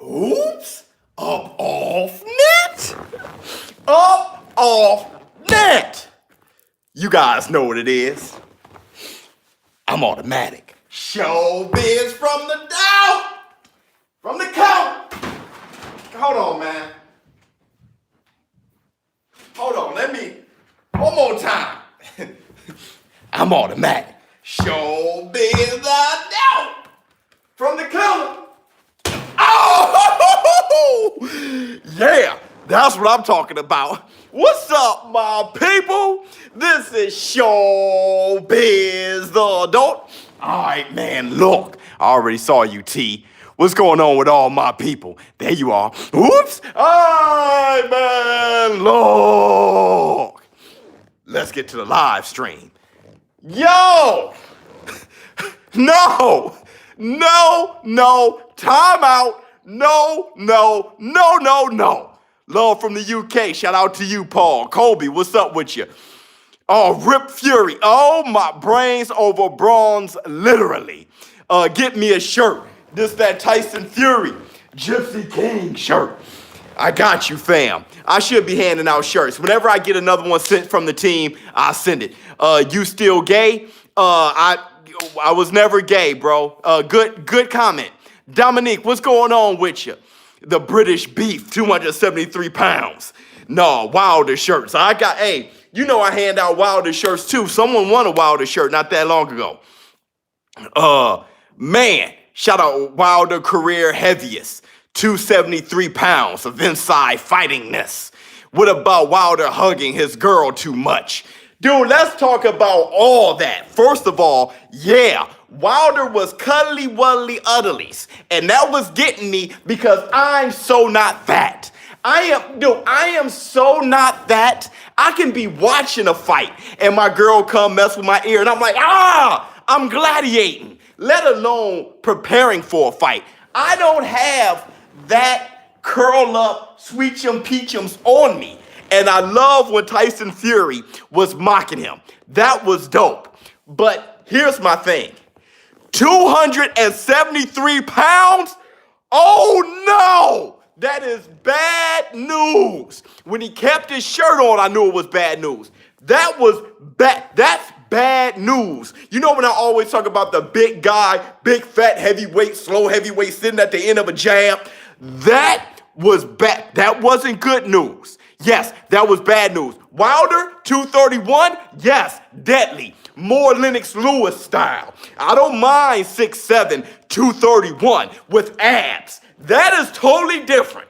Oops, up off net. Up off net. You guys know what it is. I'm automatic. ShowBizz from the down. From the count. Hold on, man. Hold on, one more time. I'm automatic. ShowBizz down. From the counter. Oh, yeah, that's what I'm talking about. What's up, my people? This is ShowBizz the adult. All right, man, look, I already saw you, T. What's going on with all my people? There you are. Oops. All right, man, look. Let's get to the live stream. Yo! No! Time out. No. Love from the UK. Shout out to you, Paul. Colby, what's up with you? Oh, Rip Fury. Oh, my brains over bronze, literally. Get me a shirt. This that Tyson Fury Gypsy King shirt. I got you, fam. I should be handing out shirts. Whenever I get another one sent from the team, I'll send it. You still gay? I was never gay, bro. Good comment. Dominique, what's going on with you? The British Beef, 273 pounds. No, Wilder shirts. Hey, you know I hand out Wilder shirts too. Someone won a Wilder shirt not that long ago. Man, shout out Wilder career heaviest, 273 pounds of inside fightingness. What about Wilder hugging his girl too much? Dude, let's talk about all that. First of all, yeah, Wilder was cuddly wuddly uddlies. And that was getting me because I'm so not that. I am so not that. I can be watching a fight and my girl come mess with my ear and I'm like, I'm gladiating, let alone preparing for a fight. I don't have that curl up sweetchum peachums on me. And I love when Tyson Fury was mocking him. That was dope. But here's my thing. 273 pounds? Oh no! That is bad news. When he kept his shirt on, I knew it was bad news. That was bad. That's bad news. You know when I always talk about the big guy, big fat heavyweight, slow heavyweight sitting at the end of a jab? That was bad. That wasn't good news. Yes, that was bad news. Wilder, 231, yes, deadly. More Lennox Lewis style. I don't mind 6'7", 231 with abs. That is totally different.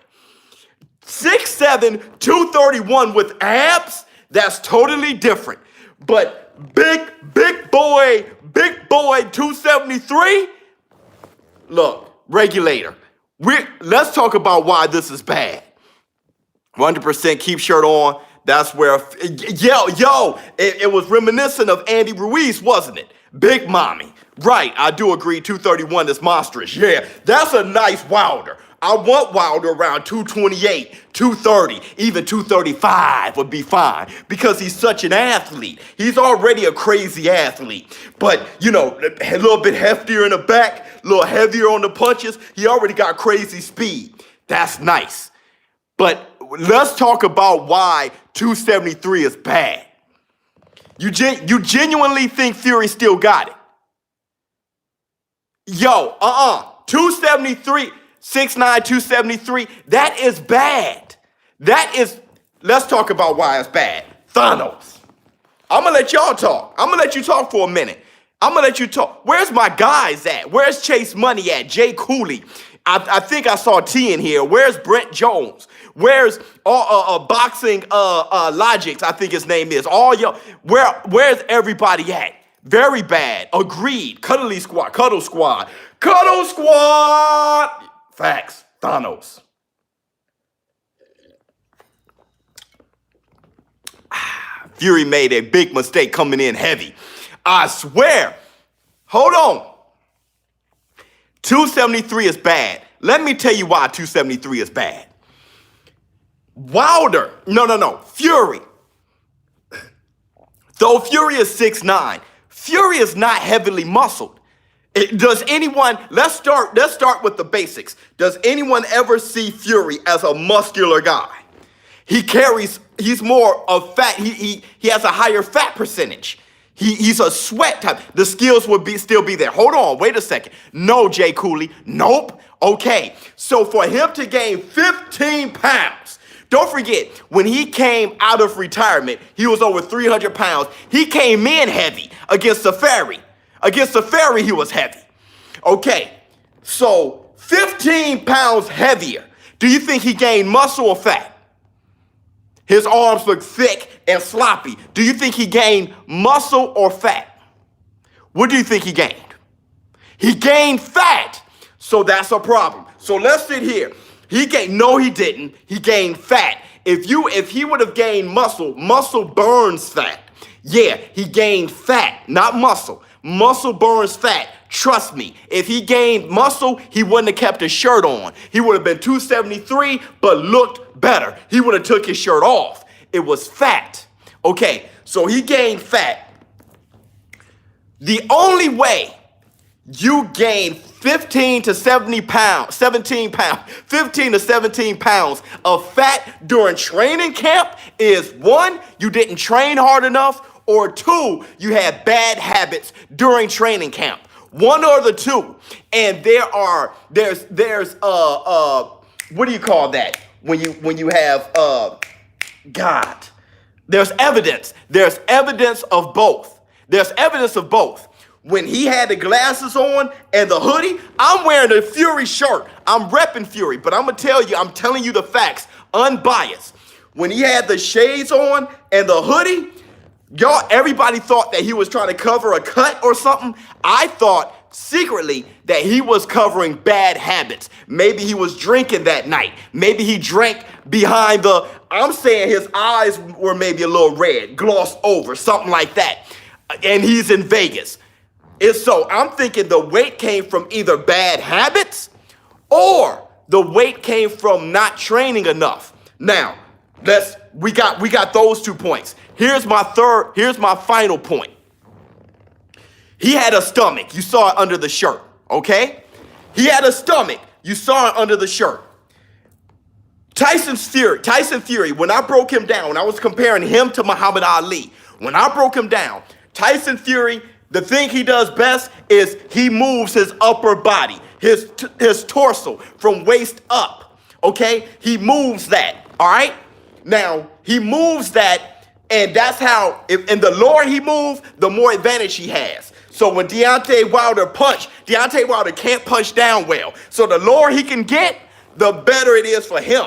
6'7", 231 with abs, that's totally different. But big boy, 273, look, regulator. Let's talk about why this is bad. 100% keep shirt on. That's where, it was reminiscent of Andy Ruiz, wasn't it? Big mommy. Right, I do agree, 231 is monstrous. Yeah, that's a nice Wilder. I want Wilder around 228, 230, even 235 would be fine because he's such an athlete. He's already a crazy athlete. But, a little bit heftier in the back, a little heavier on the punches. He already got crazy speed. That's nice. But let's talk about why 273 is bad. You genuinely think Fury still got it? 273, 6'9", 273, that is bad. Let's talk about why it's bad. Thanos. I'm going to let y'all talk. I'm going to let you talk for a minute. I'm going to let you talk. Where's my guys at? Where's Chase Money at? Jay Cooley. I think I saw T in here. Where's Brent Jones? Where's Boxing Logics, I think his name is. All y'all, where's everybody at? Very bad. Agreed. Cuddle Squad. Facts. Thanos. Fury made a big mistake coming in heavy. I swear. Hold on. 273 is bad. Let me tell you why 273 is bad. Wilder, Fury. Though Fury is 6'9", Fury is not heavily muscled. Does anyone, let's start with the basics. Does anyone ever see Fury as a muscular guy? He's more of fat, he has a higher fat percentage. He's a sweat type. The skills would still be there. Hold on, wait a second. No, Jay Cooley, nope. Okay, so for him to gain 15 pounds, don't forget, when he came out of retirement, he was over 300 pounds. He came in heavy against Safari. Against Safari, he was heavy. Okay, so 15 pounds heavier. Do you think he gained muscle or fat? His arms look thick and sloppy. Do you think he gained muscle or fat? What do you think he gained? He gained fat. So that's a problem. So let's sit here. No, he didn't. He gained fat. If he would have gained muscle, muscle burns fat. Yeah, he gained fat, not muscle. Muscle burns fat. Trust me, if he gained muscle, he wouldn't have kept his shirt on. He would have been 273, but looked better. He would have took his shirt off. It was fat. Okay, so he gained fat. The only way you gain 15 to 17 pounds of fat during training camp is one, you didn't train hard enough, or two, you had bad habits during training camp. One or the two. And there's what do you call that? When you have there's evidence. There's evidence of both. There's evidence of both. When he had the glasses on and the hoodie, I'm wearing a Fury shirt. I'm repping Fury, but I'm telling you the facts, unbiased. When he had the shades on and the hoodie, everybody thought that he was trying to cover a cut or something. I thought secretly that he was covering bad habits. Maybe he was drinking that night. Maybe he drank behind I'm saying his eyes were maybe a little red, glossed over, something like that. And he's in Vegas. So I'm thinking the weight came from either bad habits or the weight came from not training enough. Now, we got those 2 points. Here's my final point. He had a stomach. You saw it under the shirt, okay? He had a stomach. You saw it under the shirt. Tyson Fury, when I broke him down, when I was comparing him to Muhammad Ali, when I broke him down, Tyson Fury, the thing he does best is he moves his upper body, his torso from waist up, okay? He moves that, all right? Now, he moves that, and that's how, and the lower he moves, the more advantage he has. So when Deontay Wilder can't punch down well. So the lower he can get, the better it is for him.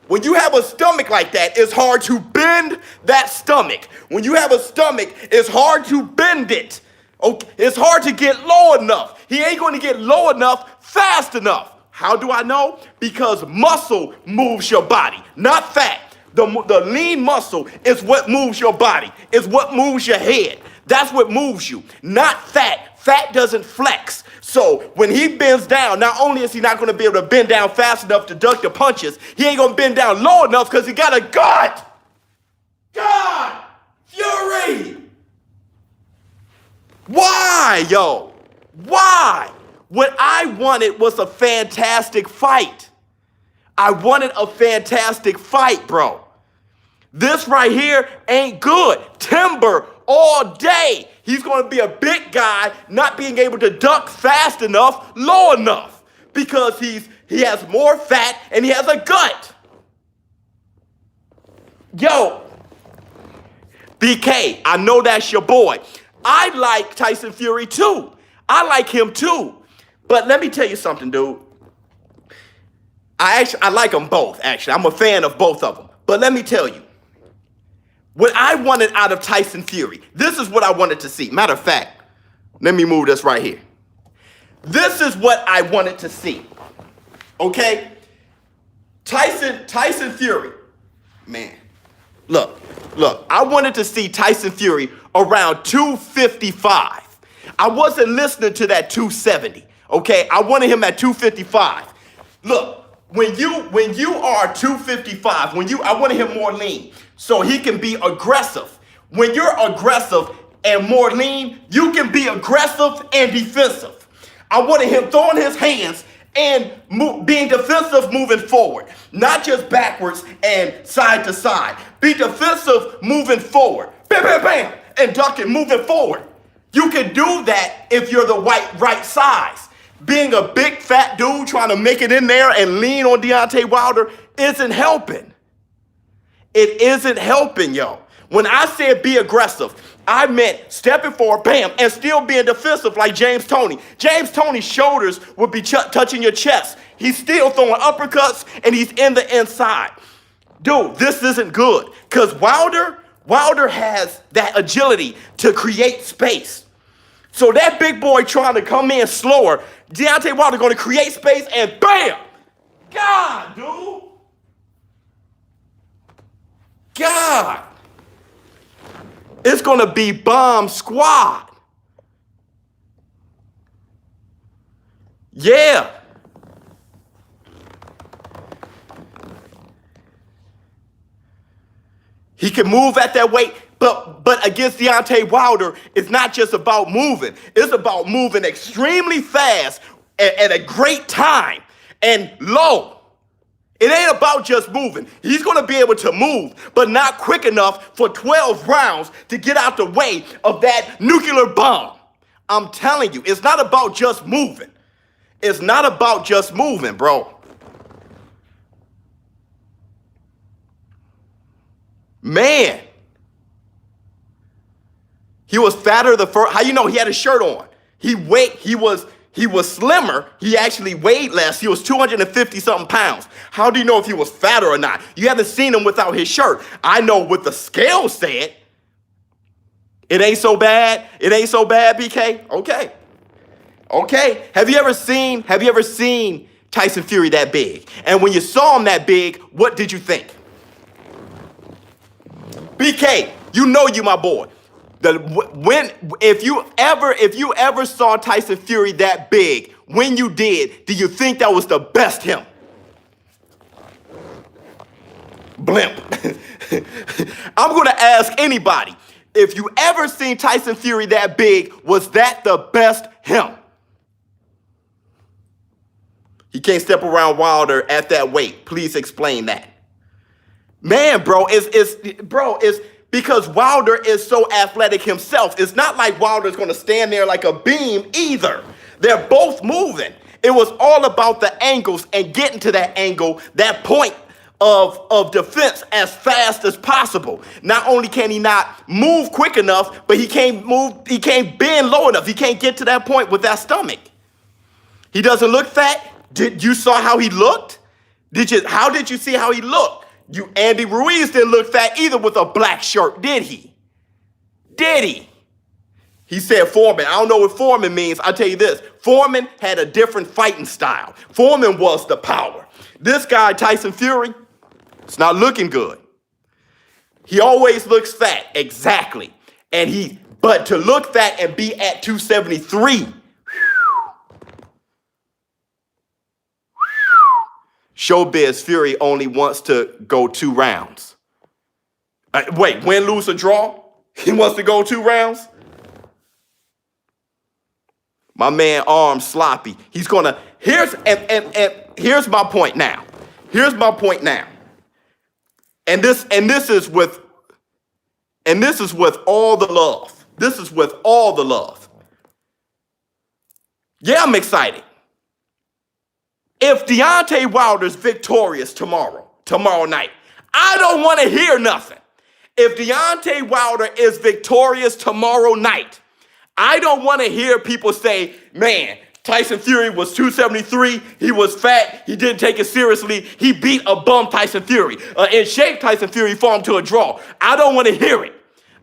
When you have a stomach like that, it's hard to bend that stomach. When you have a stomach, it's hard to bend it. Okay, it's hard to get low enough. He ain't going to get low enough fast enough. How do I know? Because muscle moves your body, not fat. The lean muscle is what moves your body. It's what moves your head. That's what moves you, not fat. Fat doesn't flex. So when he bends down, not only is he not going to be able to bend down fast enough to duck the punches, he ain't going to bend down low enough because he got a gut. God, Fury. Why, yo? Why? What I wanted was a fantastic fight. I wanted a fantastic fight, bro. This right here ain't good. Timber all day. He's going to be a big guy, not being able to duck fast enough, low enough, because he has more fat and he has a gut. Yo, BK, I know that's your boy. I like Tyson Fury too. I like him too. But let me tell you something, dude. I like them both, actually. I'm a fan of both of them. But let me tell you, what I wanted out of Tyson Fury, this is what I wanted to see. Matter of fact, let me move this right here. This is what I wanted to see. Okay? Tyson Fury. Man, look. I wanted to see Tyson Fury around 255. I wasn't listening to that 270. Okay? I wanted him at 255. Look. When you are 255, I wanted him more lean so he can be aggressive. When you're aggressive and more lean, you can be aggressive and defensive. I wanted him throwing his hands and being defensive moving forward, not just backwards and side to side. Be defensive moving forward. Bam, bam, bam, and ducking moving forward. You can do that if you're the right size. Being a big fat dude trying to make it in there and lean on Deontay Wilder isn't helping. It isn't helping, yo. When I said be aggressive, I meant stepping forward, bam, and still being defensive like James Toney. James Toney's shoulders would be touching your chest. He's still throwing uppercuts, and he's in the inside. Dude, this isn't good, because Wilder has that agility to create space. So that big boy trying to come in slower, Deontay Wilder going to create space, and bam! God, dude. God. It's going to be bomb squad. Yeah. He can move at that weight, but against Deontay Wilder, it's not just about moving. It's about moving extremely fast at a great time and low. It ain't about just moving. He's going to be able to move, but not quick enough for 12 rounds to get out the way of that nuclear bomb. I'm telling you, it's not about just moving. It's not about just moving, bro. Man. He was fatter the first. How you know? He had a shirt on. He was slimmer. He actually weighed less. He was 250 something pounds. How do you know if he was fatter or not? You haven't seen him without his shirt. I know what the scale said. It ain't so bad. It ain't so bad, BK. Okay. Have you ever seen Tyson Fury that big? And when you saw him that big, what did you think? BK, you know you my boy. If you ever saw Tyson Fury that big, when you did you think that was the best him? Blimp. I'm going to ask anybody, if you ever seen Tyson Fury that big, was that the best him? He can't step around Wilder at that weight. Please explain that. Man, bro, it's because Wilder is so athletic himself. It's not like Wilder's going to stand there like a beam either. They're both moving. It was all about the angles and getting to that angle, that point of defense as fast as possible. Not only can he not move quick enough, but he can't bend low enough. He can't get to that point with that stomach. He doesn't look fat. You saw how he looked? How did you see how he looked? Andy Ruiz didn't look fat either with a black shirt, did he? Did he? He said Foreman. I don't know what Foreman means. I'll tell you this. Foreman had a different fighting style. Foreman was the power. This guy, Tyson Fury, it's not looking good. He always looks fat, exactly. But to look fat and be at 273, ShowBizz Fury only wants to go 2 rounds. Wait, win, lose, or draw? He wants to go 2 rounds? My man arms sloppy. He's gonna, here's my point now. Here's my point now. And this is with all the love. This is with all the love. Yeah, I'm excited. If Deontay Wilder's victorious tomorrow night, I don't want to hear nothing. If Deontay Wilder is victorious tomorrow night, I don't want to hear people say, man, Tyson Fury was 273, he was fat, he didn't take it seriously, he beat a bum Tyson Fury. In shape, Tyson Fury fought him to a draw. I don't want to hear it.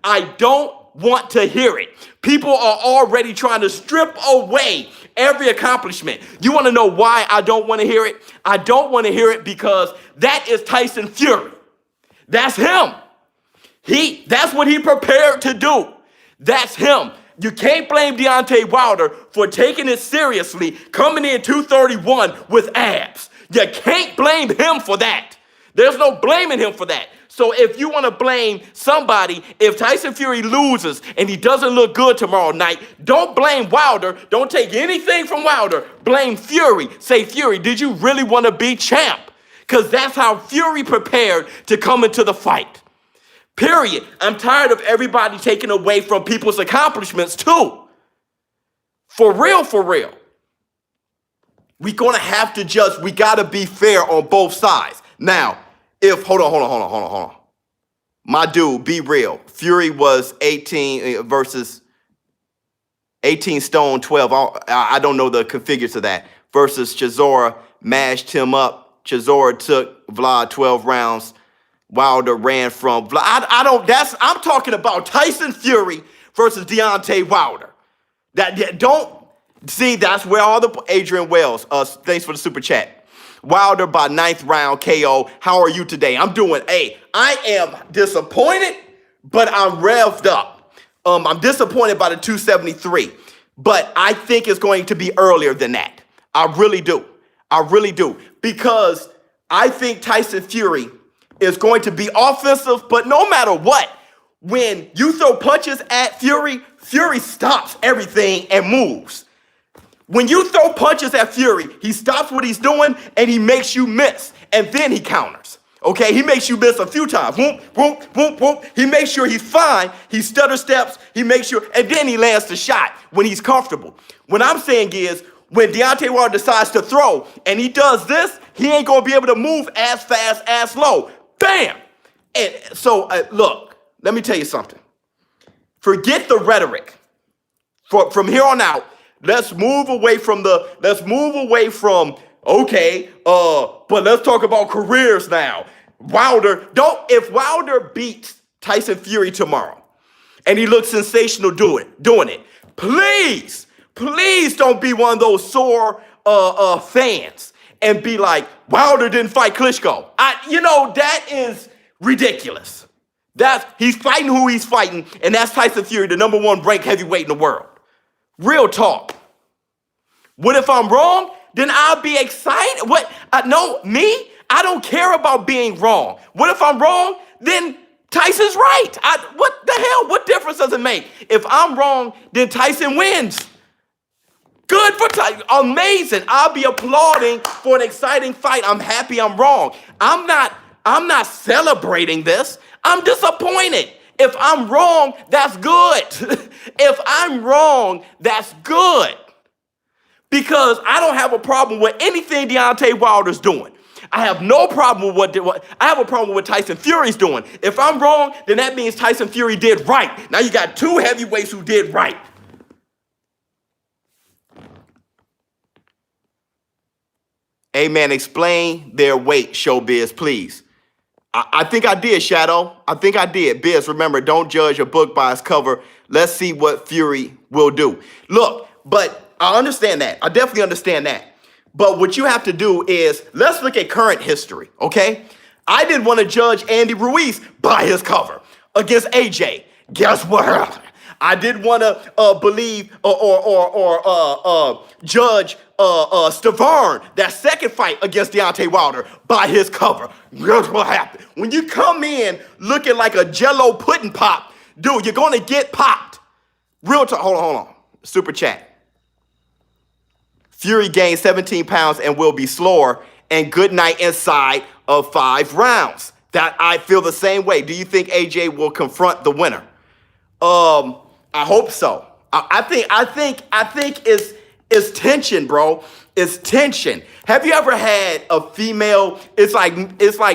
I don't want to hear it. People are already trying to strip away every accomplishment. You want to know why I don't want to hear it? I don't want to hear it because that is Tyson Fury. That's him. That's what he prepared to do. That's him. You can't blame Deontay Wilder for taking it seriously, coming in 231 with abs. You can't blame him for that. There's no blaming him for that. So if you want to blame somebody, if Tyson Fury loses and he doesn't look good tomorrow night, don't blame Wilder. Don't take anything from Wilder. Blame Fury. Say, Fury, did you really want to be champ? Because that's how Fury prepared to come into the fight. Period. I'm tired of everybody taking away from people's accomplishments too. For real, for real. We're going to have to judge. We got to be fair on both sides. Now, if, hold on. My dude, be real. Fury was 18 versus 18 stone 12. I don't know the configures of that. Versus Chisora, mashed him up. Chisora took Vlad 12 rounds. Wilder ran from Vlad. I'm talking about Tyson Fury versus Deontay Wilder. That's where all the, Adrian Wells, thanks for the super chat. Wilder by 9th round KO. How are you today? I'm doing I am disappointed, but I'm revved up. I'm disappointed by the 273, but I think it's going to be earlier than that. I really do. Because I think Tyson Fury is going to be offensive, but no matter what, when you throw punches at Fury, Fury stops everything and moves. When you throw punches at Fury, he stops what he's doing and he makes you miss. And then he counters. Okay, he makes you miss a few times. Whoop, whoop, whoop, whoop. He makes sure he's fine. He stutter steps. He makes sure, and then he lands the shot when he's comfortable. What I'm saying is, when Deontay Wilder decides to throw and he does this, he ain't going to be able to move as fast, as slow. Bam! And so, look, let me tell you something. Forget the rhetoric. From here on out, let's move away from okay, but let's talk about careers now. If Wilder beats Tyson Fury tomorrow and he looks sensational doing it, please don't be one of those sore fans and be like, Wilder didn't fight Klitschko. That is ridiculous. He's fighting who he's fighting, and that's Tyson Fury, the #1 ranked heavyweight in the world. Real talk. What if I'm wrong? Then I'll be excited. I don't care about being wrong. What if I'm wrong? Then Tyson's right. What the hell? What difference does it make? If I'm wrong, then Tyson wins. Good for Tyson. Amazing. I'll be applauding for an exciting fight. I'm happy I'm wrong. I'm not celebrating this. I'm disappointed. If I'm wrong, that's good. If I'm wrong, that's good. Because I don't have a problem with anything Deontay Wilder's doing. I have no problem with I have a problem with what Tyson Fury's doing. If I'm wrong, then that means Tyson Fury did right. Now you got two heavyweights who did right. Hey man, explain their weight, ShowBizz, please. I think I did, Shadow. I think I did. Biz, remember, don't judge a book by its cover. Let's see what Fury will do. Look, but I understand that. I definitely understand that. But what you have to do is, let's look at current history, okay? I didn't want to judge Andy Ruiz by his cover against AJ. Guess what happened? I didn't want to believe or judge Stavern, that second fight against Deontay Wilder, by his cover. Guess what happened? When you come in looking like a Jell-O pudding pop, dude, you're going to get popped. Real talk. Hold on. Super chat. Fury gained 17 pounds and will be slower, and good night inside of 5 rounds. That I feel the same way. Do you think AJ will confront the winner? I hope so. I think it's tension, bro. It's tension. Have you ever had a female? It's like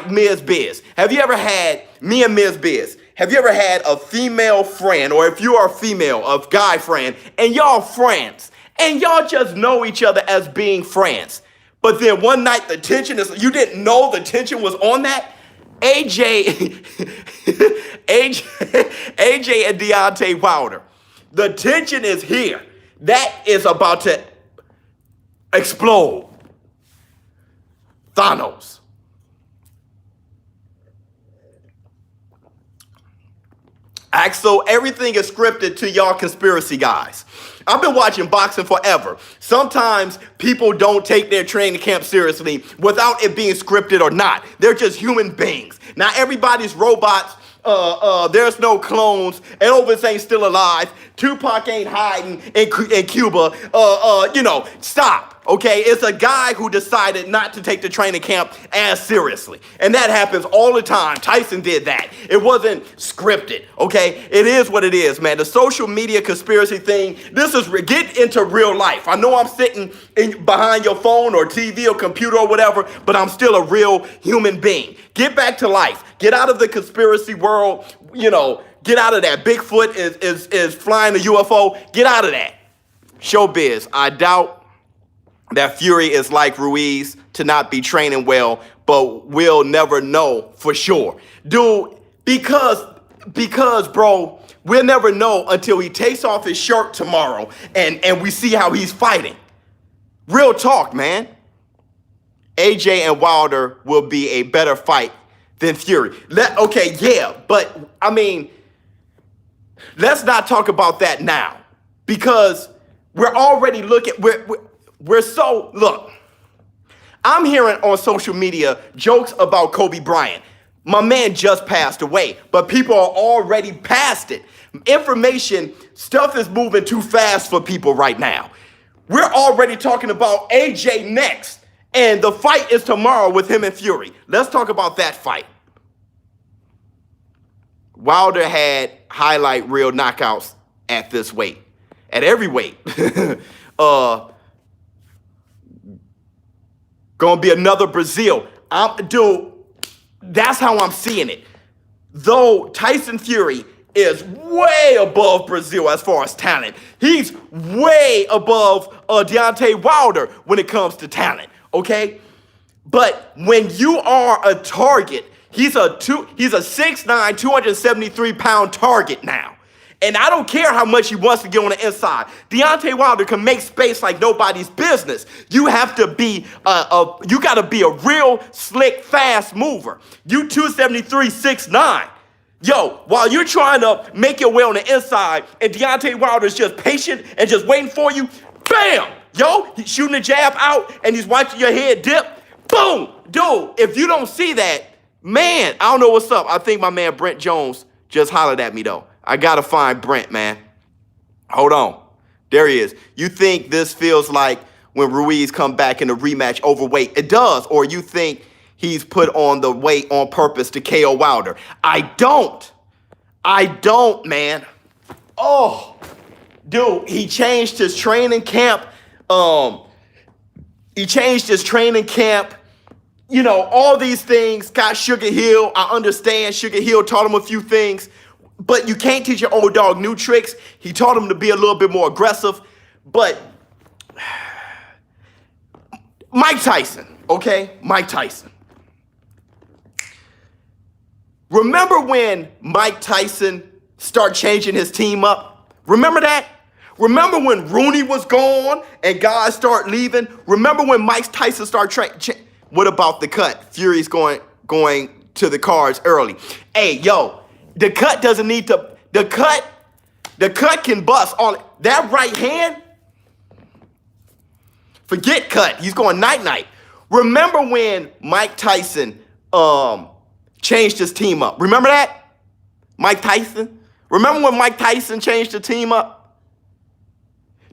Ms. Biz. Have you ever had me and Ms. Biz? Have you ever had a female friend, or if you are a female, a guy friend, and y'all friends, and y'all just know each other as being friends, but then one night the tension is, you didn't know the tension was on that? AJ and Deontay Wilder. The tension is here. That is about to explode. Thanos. So everything is scripted to y'all conspiracy guys. I've been watching boxing forever. Sometimes people don't take their training camp seriously without it being scripted or not. They're just human beings. Now everybody's robots. There's no clones. Elvis ain't still alive. Tupac ain't hiding in Cuba. Stop. Okay, it's a guy who decided not to take the training camp as seriously. And that happens all the time. Tyson did that. It wasn't scripted, okay? It is what it is, man. The social media conspiracy thing, get into real life. I know I'm sitting behind your phone or TV or computer or whatever, but I'm still a real human being. Get back to life. Get out of the conspiracy world, get out of that. Bigfoot is flying a UFO. Get out of that. ShowBizz, I doubt that Fury is like Ruiz to not be training well, but we'll never know for sure. Dude, because bro, we'll never know until he takes off his shirt tomorrow and we see how he's fighting. Real talk, man. AJ and Wilder will be a better fight than Fury. But I mean, let's not talk about that now because we're already looking, look, I'm hearing on social media jokes about Kobe Bryant. My man just passed away, but people are already past it. Stuff is moving too fast for people right now. We're already talking about AJ next, and the fight is tomorrow with him and Fury. Let's talk about that fight. Wilder had highlight reel knockouts at this weight, at every weight. Gonna be another Brazil. Dude, that's how I'm seeing it. Though Tyson Fury is way above Brazil as far as talent, he's way above Deontay Wilder when it comes to talent, okay? But when you are a target, he's a 6'9", 273-pound target now. And I don't care how much he wants to get on the inside. Deontay Wilder can make space like nobody's business. You have to be you got to be a real slick, fast mover. You 273, 6'9". Yo, while you're trying to make your way on the inside and Deontay Wilder's just patient and just waiting for you, bam! Yo, he's shooting a jab out and he's watching your head dip. Boom! Dude, if you don't see that, man, I don't know what's up. I think my man Brent Jones just hollered at me though. I gotta find Brent, man. Hold on. There he is. You think this feels like when Ruiz come back in the rematch overweight? It does. Or you think he's put on the weight on purpose to KO Wilder? I don't, man. Oh, dude, he changed his training camp. All these things. Got Sugar Hill. I understand Sugar Hill taught him a few things. But you can't teach your old dog new tricks. He taught him to be a little bit more aggressive. But Mike Tyson, okay? Mike Tyson. Remember when Mike Tyson started changing his team up? Remember that? Remember when Rooney was gone and guys start leaving? Remember when Mike Tyson started what about the cut? Fury's going to the cards early. Hey, yo. The cut doesn't need to, the cut can bust on that right hand. Forget cut. He's going night-night. Remember when Mike Tyson changed his team up? Remember that? Mike Tyson? Remember when Mike Tyson changed the team up?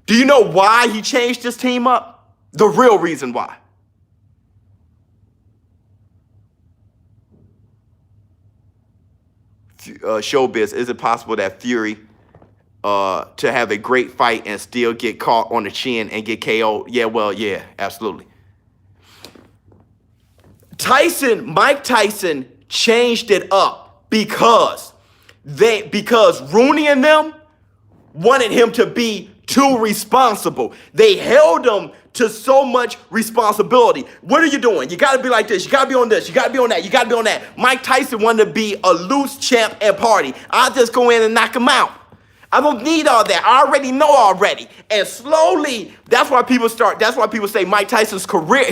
Do you know why he changed his team up? The real reason why. ShowBizz, is it possible that Fury to have a great fight and still get caught on the chin and get KO'd? Yeah, absolutely. Mike Tyson changed it up because Rooney and them wanted him to be too responsible. They held him to so much responsibility. What are you doing? You got to be like this. You got to be on this. You got to be on that. You got to be on that. Mike Tyson wanted to be a loose champ and party. I'll just go in and knock him out. I don't need all that. I already know already. And slowly, that's why people say Mike Tyson's career,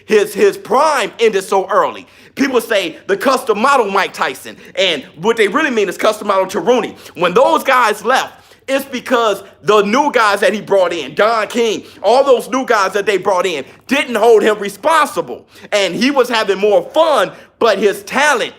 his prime ended so early. People say the custom model Mike Tyson. And what they really mean is custom model to Rooney. When those guys left, it's because the new guys that he brought in, Don King, all those new guys that they brought in, didn't hold him responsible. And he was having more fun, but his talent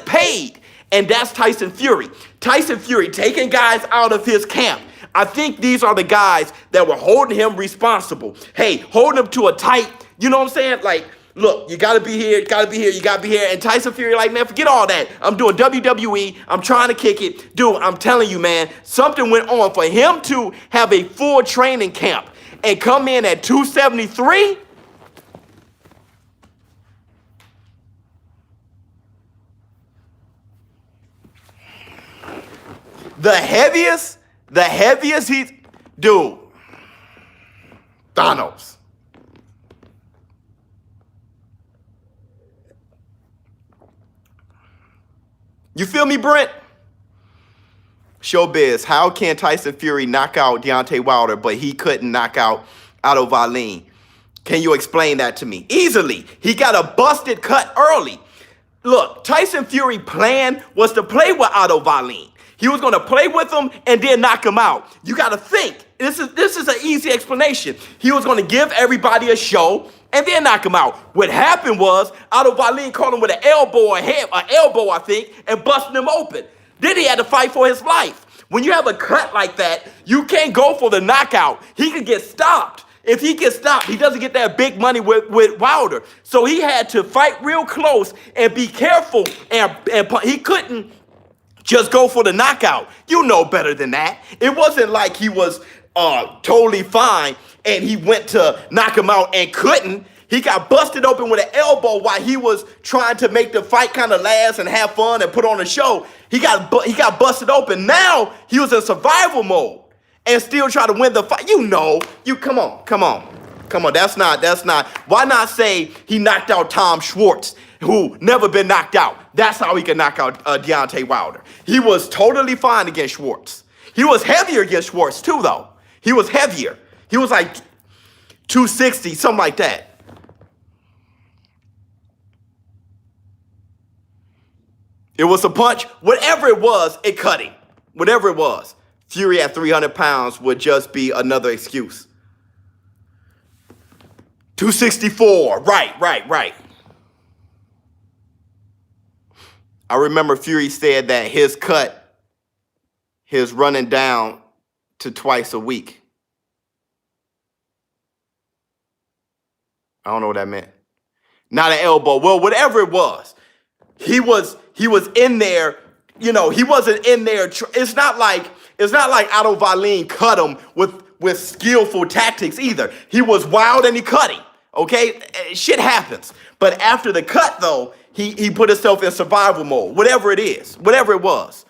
paid. And that's Tyson Fury. Tyson Fury taking guys out of his camp. I think these are the guys that were holding him responsible. Hey, holding him to a tight, you know what I'm saying? Like, look, you got to be here, you got to be here. And Tyson Fury like, man, forget all that. I'm doing WWE. I'm trying to kick it. Dude, I'm telling you, man, something went on for him to have a full training camp and come in at 273. The heaviest dude, Thanos. You feel me, Brent? ShowBizz, how can Tyson Fury knock out Deontay Wilder, but he couldn't knock out Otto Wallin? Can you explain that to me? Easily. He got a busted cut early. Look, Tyson Fury's plan was to play with Otto Wallin. He was going to play with him and then knock him out. You got to think. This is an easy explanation. He was going to give everybody a show and then knock him out. What happened was Otto Wallin caught him with an elbow, I think, and busted him open. Then he had to fight for his life. When you have a cut like that, you can't go for the knockout. He could get stopped. If he gets stopped, he doesn't get that big money with Wilder. So he had to fight real close and be careful. And he couldn't just go for the knockout. You know better than that. It wasn't like he was totally fine and he went to knock him out and couldn't. He got busted open with an elbow while he was trying to make the fight kind of last and have fun and put on a show. He got busted open. Now he was in survival mode and still try to win the fight. Come on. That's not. Why not say he knocked out Tom Schwartz, who never been knocked out? That's how he could knock out Deontay Wilder. He was totally fine against Schwartz. He was heavier against Schwartz too, though. He was heavier. He was like 260, something like that. It was a punch. Whatever it was, it cut him. Whatever it was. Fury at 300 pounds would just be another excuse. 264. Right. I remember Fury said that his cut, his running down to twice a week. I don't know what that meant. Not an elbow. Well, whatever it was, he was in there. He wasn't in there. It's not like Otto Wallin cut him with skillful tactics either. He was wild and he cut him. Okay, shit happens. But after the cut, though, he put himself in survival mode. Whatever it was.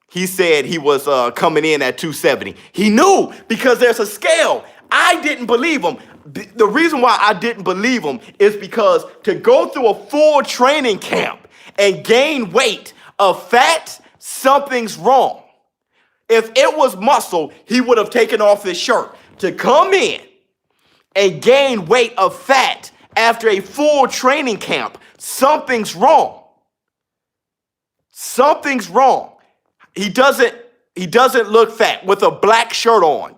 He said he was coming in at 270. He knew because there's a scale. I didn't believe him. The reason why I didn't believe him is because to go through a full training camp and gain weight of fat, something's wrong. If it was muscle, he would have taken off his shirt. To come in and gain weight of fat after a full training camp, something's wrong. Something's wrong. He doesn't look fat with a black shirt on.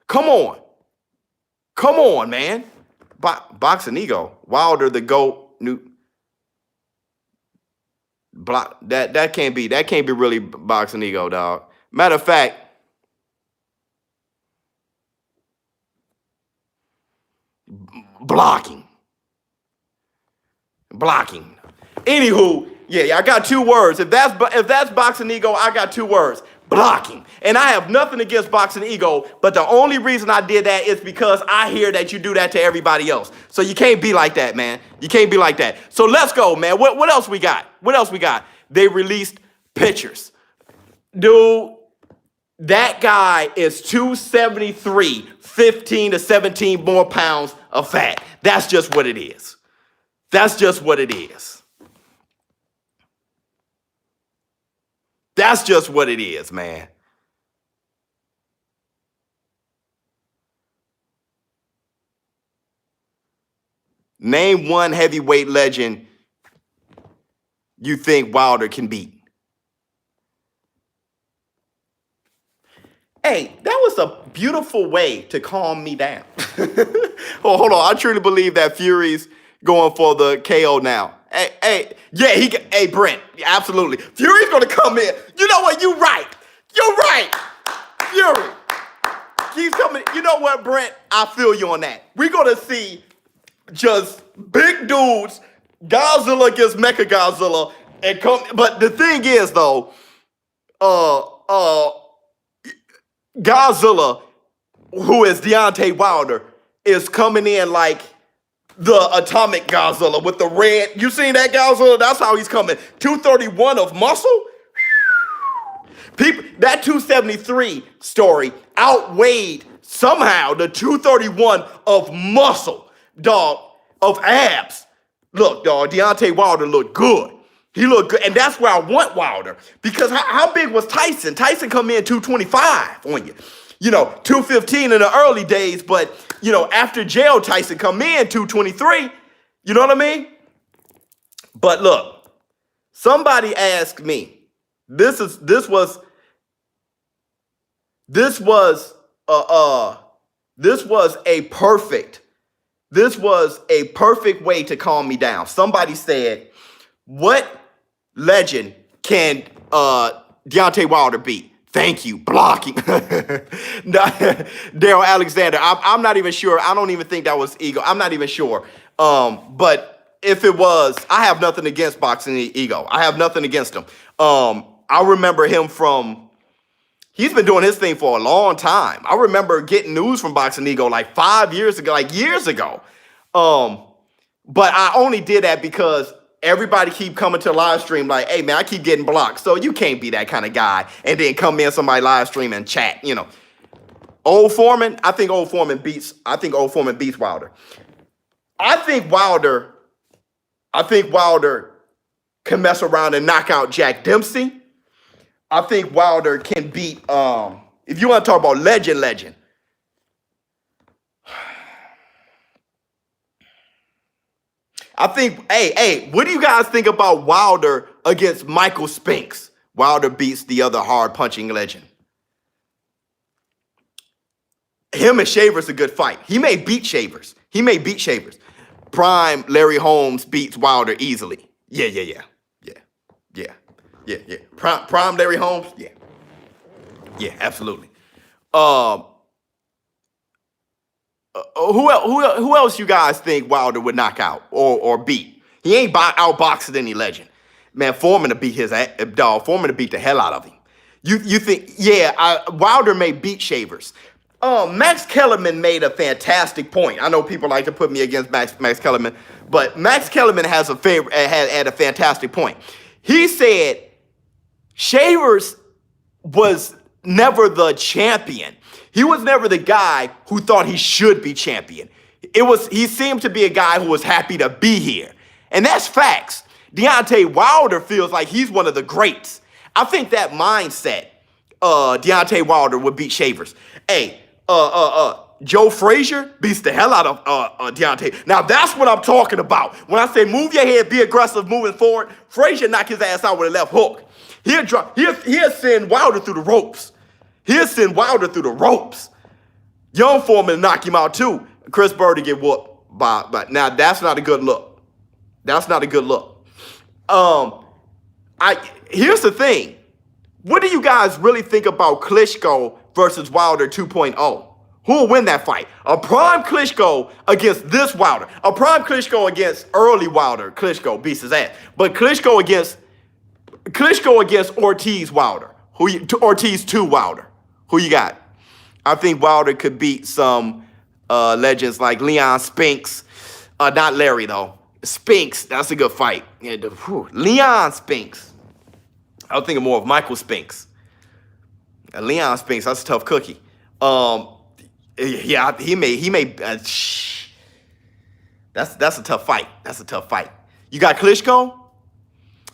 Come on, man. Boxing ego. Wilder the GOAT. That can't be really boxing ego, dog. Matter of fact, blocking. Anywho, yeah, I got two words. If that's boxing ego, I got two words. Blocking. And I have nothing against boxing ego, but the only reason I did that is because I hear that you do that to everybody else. So you can't be like that, man. You can't be like that. So let's go, man. What else we got? They released pictures. Dude, that guy is 273, 15 to 17 more pounds of fat. That's just what it is. That's just what it is, man. Name one heavyweight legend you think Wilder can beat. Hey, that was a beautiful way to calm me down. Oh, hold on. I truly believe that Fury's going for the KO now. Hey, Brent, absolutely. Fury's gonna come in. You know what? You're right. You're right. Fury. He's coming. You know what, Brent? I feel you on that. We're gonna see just big dudes, Godzilla against Mecha Godzilla, and come. But the thing is, though, Godzilla, who is Deontay Wilder, is coming in like the atomic Godzilla with the red. You seen that Godzilla? That's how he's coming. 231 of muscle. People, that 273 story outweighed somehow the 231 of muscle, dog, of abs. Look, dog, Deontay Wilder looked good. He looked good, and that's where I want Wilder. Because how big was Tyson? Tyson come in 225 on you. 215 in the early days, but, after jail, Tyson come in 223. You know what I mean? But look, somebody asked me, this was a perfect way to calm me down. Somebody said, what legend can Deontay Wilder beat? Thank you, blocking. Daryl Alexander. I'm not even sure. I don't even think that was Ego. I'm not even sure. But if it was, I have nothing against Boxing Ego. I have nothing against him. I remember him he's been doing his thing for a long time. I remember getting news from Boxing Ego like 5 years ago, like years ago. But I only did that because everybody keep coming to live stream like, hey, man, I keep getting blocked. So you can't be that kind of guy and then come in somebody live stream and chat, Old Foreman, I think Old Foreman beats Wilder. I think Wilder can mess around and knock out Jack Dempsey. I think Wilder can beat, if you want to talk about legend. I think, hey, what do you guys think about Wilder against Michael Spinks? Wilder beats the other hard-punching legend. Him and Shaver's a good fight. He may beat Shavers. Prime Larry Holmes beats Wilder easily. Yeah. Prime Larry Holmes, yeah, absolutely. Who else you guys think Wilder would knock out or beat? He ain't outboxing any legend. Man, Foreman to beat his dog. Foreman to beat the hell out of him. You think, Wilder may beat Shavers. Max Kellerman made a fantastic point. I know people like to put me against Max Kellerman, but Max Kellerman had a fantastic point. He said Shavers was never the champion. He was never the guy who thought he should be champion. He seemed to be a guy who was happy to be here. And that's facts. Deontay Wilder feels like he's one of the greats. I think that mindset, Deontay Wilder would beat Shavers. Hey, Joe Frazier beats the hell out of Deontay. Now that's what I'm talking about. When I say move your head, be aggressive, moving forward, Frazier knock his ass out with a left hook. He'll send Wilder through the ropes. Young Foreman knock him out too. Chris Bird get whooped by now that's not a good look. Here's the thing. What do you guys really think about Klitschko versus Wilder 2.0? Who will win that fight? A prime Klitschko against this Wilder. A prime Klitschko against early Wilder. Klitschko beats his ass. But Klitschko against Ortiz Wilder. Ortiz 2 Wilder. Who you got? I think Wilder could beat some legends like Leon Spinks. Not Larry, though. Spinks, that's a good fight. Leon Spinks. I was thinking more of Michael Spinks. Leon Spinks, that's a tough cookie. He may. That's a tough fight. You got Klitschko?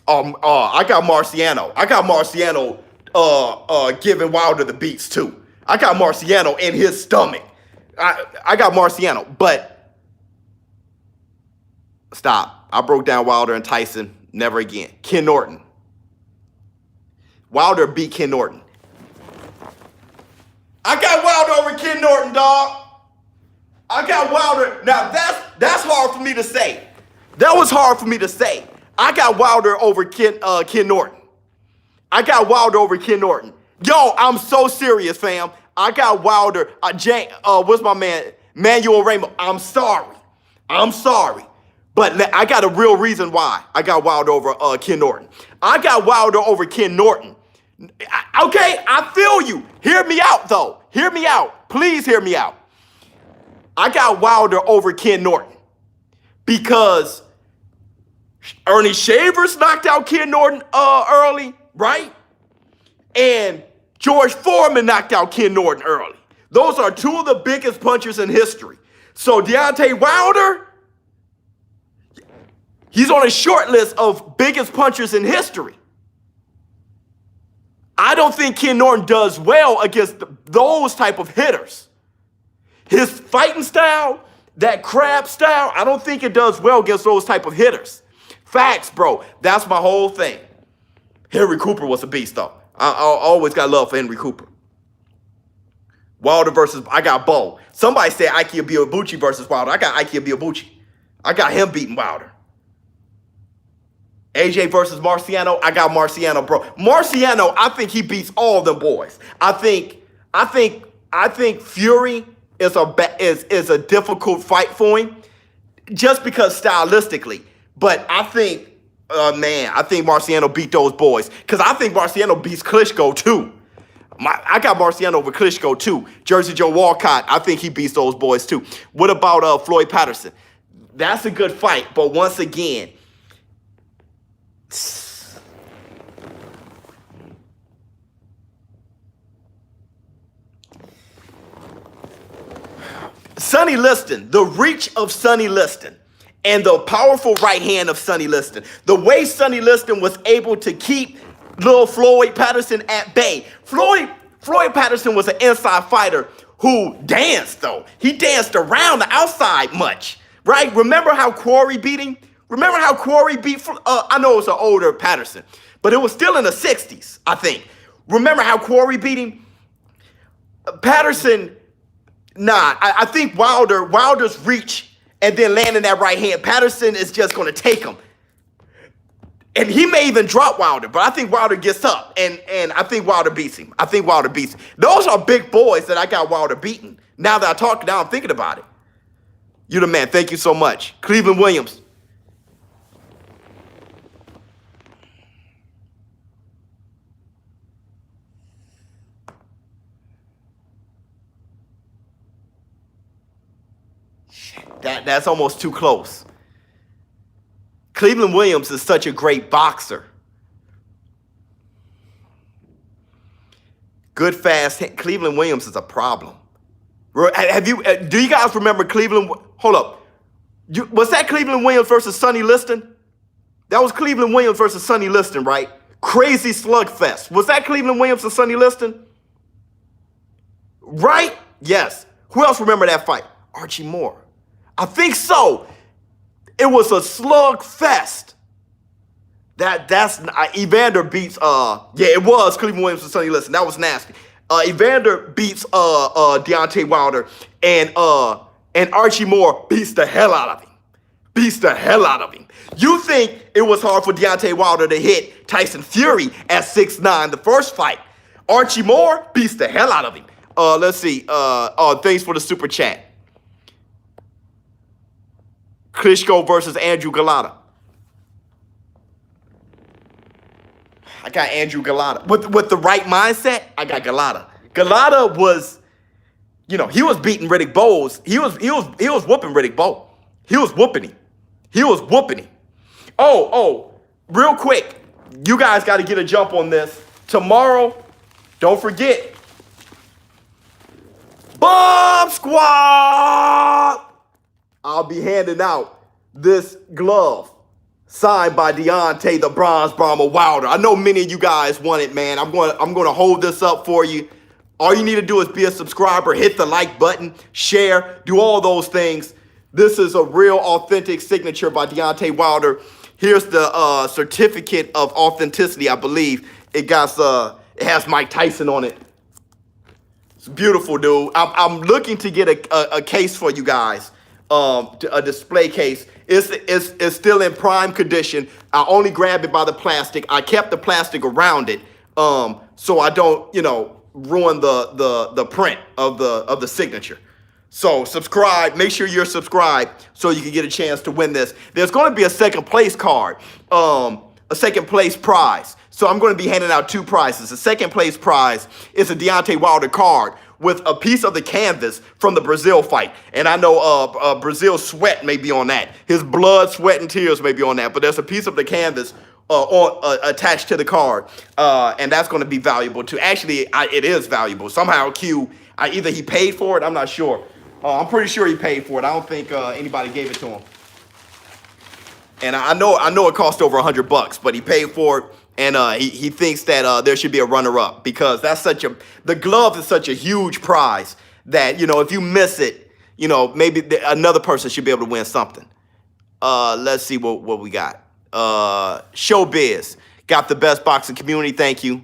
I got Marciano. I got Marciano giving Wilder the beats too. I got Marciano in his stomach. I got Marciano, but stop. I broke down Wilder and Tyson. Never again. Ken Norton. Wilder beat Ken Norton. I got Wilder over Ken Norton, dog. I got Wilder. Now that's hard for me to say. That was hard for me to say. I got Wilder over Ken Norton. I got Wilder over Ken Norton. Yo, I'm so serious, fam. I got Wilder. What's my man? Manuel Ramos. I'm sorry. But I got a real reason why I got Wilder over Ken Norton. I got Wilder over Ken Norton. Okay, I feel you. Hear me out, though. Hear me out. Please hear me out. I got Wilder over Ken Norton because Ernie Shavers knocked out Ken Norton early, right? And George Foreman knocked out Ken Norton early. Those are two of the biggest punchers in history. So Deontay Wilder, he's on a short list of biggest punchers in history. I don't think Ken Norton does well against those type of hitters. His fighting style, that crab style, I don't think it does well against those type of hitters. Facts, bro. That's my whole thing. Henry Cooper was a beast, though. I always got love for Henry Cooper. Wilder versus, I got Bo. Somebody said Ike Ibeabuchi versus Wilder. I got Ike Ibeabuchi. I got him beating Wilder. AJ versus Marciano. I got Marciano, bro. Marciano, I think he beats all them boys. I think Fury is a difficult fight for him, just because stylistically. But I think Marciano beat those boys because I think Marciano beats Klitschko too. I got Marciano over Klitschko too. Jersey Joe Walcott, I think he beats those boys too. What about Floyd Patterson? That's a good fight, but once again, Sonny Liston, the reach of Sonny Liston, and the powerful right hand of Sonny Liston. The way Sonny Liston was able to keep little Floyd Patterson at bay. Floyd Patterson was an inside fighter who danced, though. He danced around the outside much, right? Remember how Quarry beat him? Remember how Quarry beat, I know it's an older Patterson, but it was still in the 60s, I think. Remember how Quarry beat him? Patterson, I think Wilder's reach and then landing that right hand, Patterson is just going to take him. And he may even drop Wilder, but I think Wilder gets up, and I think Wilder beats him. Those are big boys that I got Wilder beaten. Now that I'm thinking about it. You're the man. Thank you so much. Cleveland Williams. That's almost too close. Cleveland Williams is such a great boxer. Good, fast hit. Cleveland Williams is a problem. Do you guys remember Cleveland? Hold up. Was that Cleveland Williams versus Sonny Liston? That was Cleveland Williams versus Sonny Liston, right? Crazy slugfest. Was that Cleveland Williams and Sonny Liston? Right? Yes. Who else remember that fight? Archie Moore. I think so. It was a slug fest. That's Evander beats it was Cleveland Williams and Sonny Liston. That was nasty. Evander beats Deontay Wilder, and Archie Moore beats the hell out of him. You think it was hard for Deontay Wilder to hit Tyson Fury at 6'9" the first fight. Archie Moore beats the hell out of him. Let's see. Thanks for the super chat. Klitschko versus Andrew Galata. I got Andrew Galata. With the right mindset, I got Galata. Galata was, he was beating Riddick Bowe. He was whooping Riddick Bowe. He was whooping him. Oh, real quick, you guys got to get a jump on this. Tomorrow, don't forget, Bomb Squad! I'll be handing out this glove. Signed by Deontay the Bronze Bomber Wilder. I know many of you guys want it, man. I'm gonna hold this up for you. All you need to do is be a subscriber, hit the like button, share, do all those things. This is a real authentic signature by Deontay Wilder. Here's the certificate of authenticity, I believe. It has Mike Tyson on it. It's beautiful, dude. I'm looking to get a case for you guys, a display case. It's still in prime condition. I only grabbed it by the plastic. I kept the plastic around it, so I don't, ruin the print of the signature. So subscribe. Make sure you're subscribed so you can get a chance to win this. There's going to be a second place card, a second place prize. So I'm going to be handing out two prizes. The second place prize is a Deontay Wilder card with a piece of the canvas from the Brazil fight. And I know Brazil's sweat may be on that. His blood, sweat, and tears may be on that. But there's a piece of the canvas attached to the card. And that's going to be valuable too. Actually, it is valuable. Somehow either he paid for it. I'm not sure. I'm pretty sure he paid for it. I don't think anybody gave it to him. And I know it cost over $100, but he paid for it. And he thinks that there should be a runner-up because the glove is such a huge prize that, if you miss it, maybe another person should be able to win something. Let's see what we got. ShowBizz got the best boxing community. Thank you.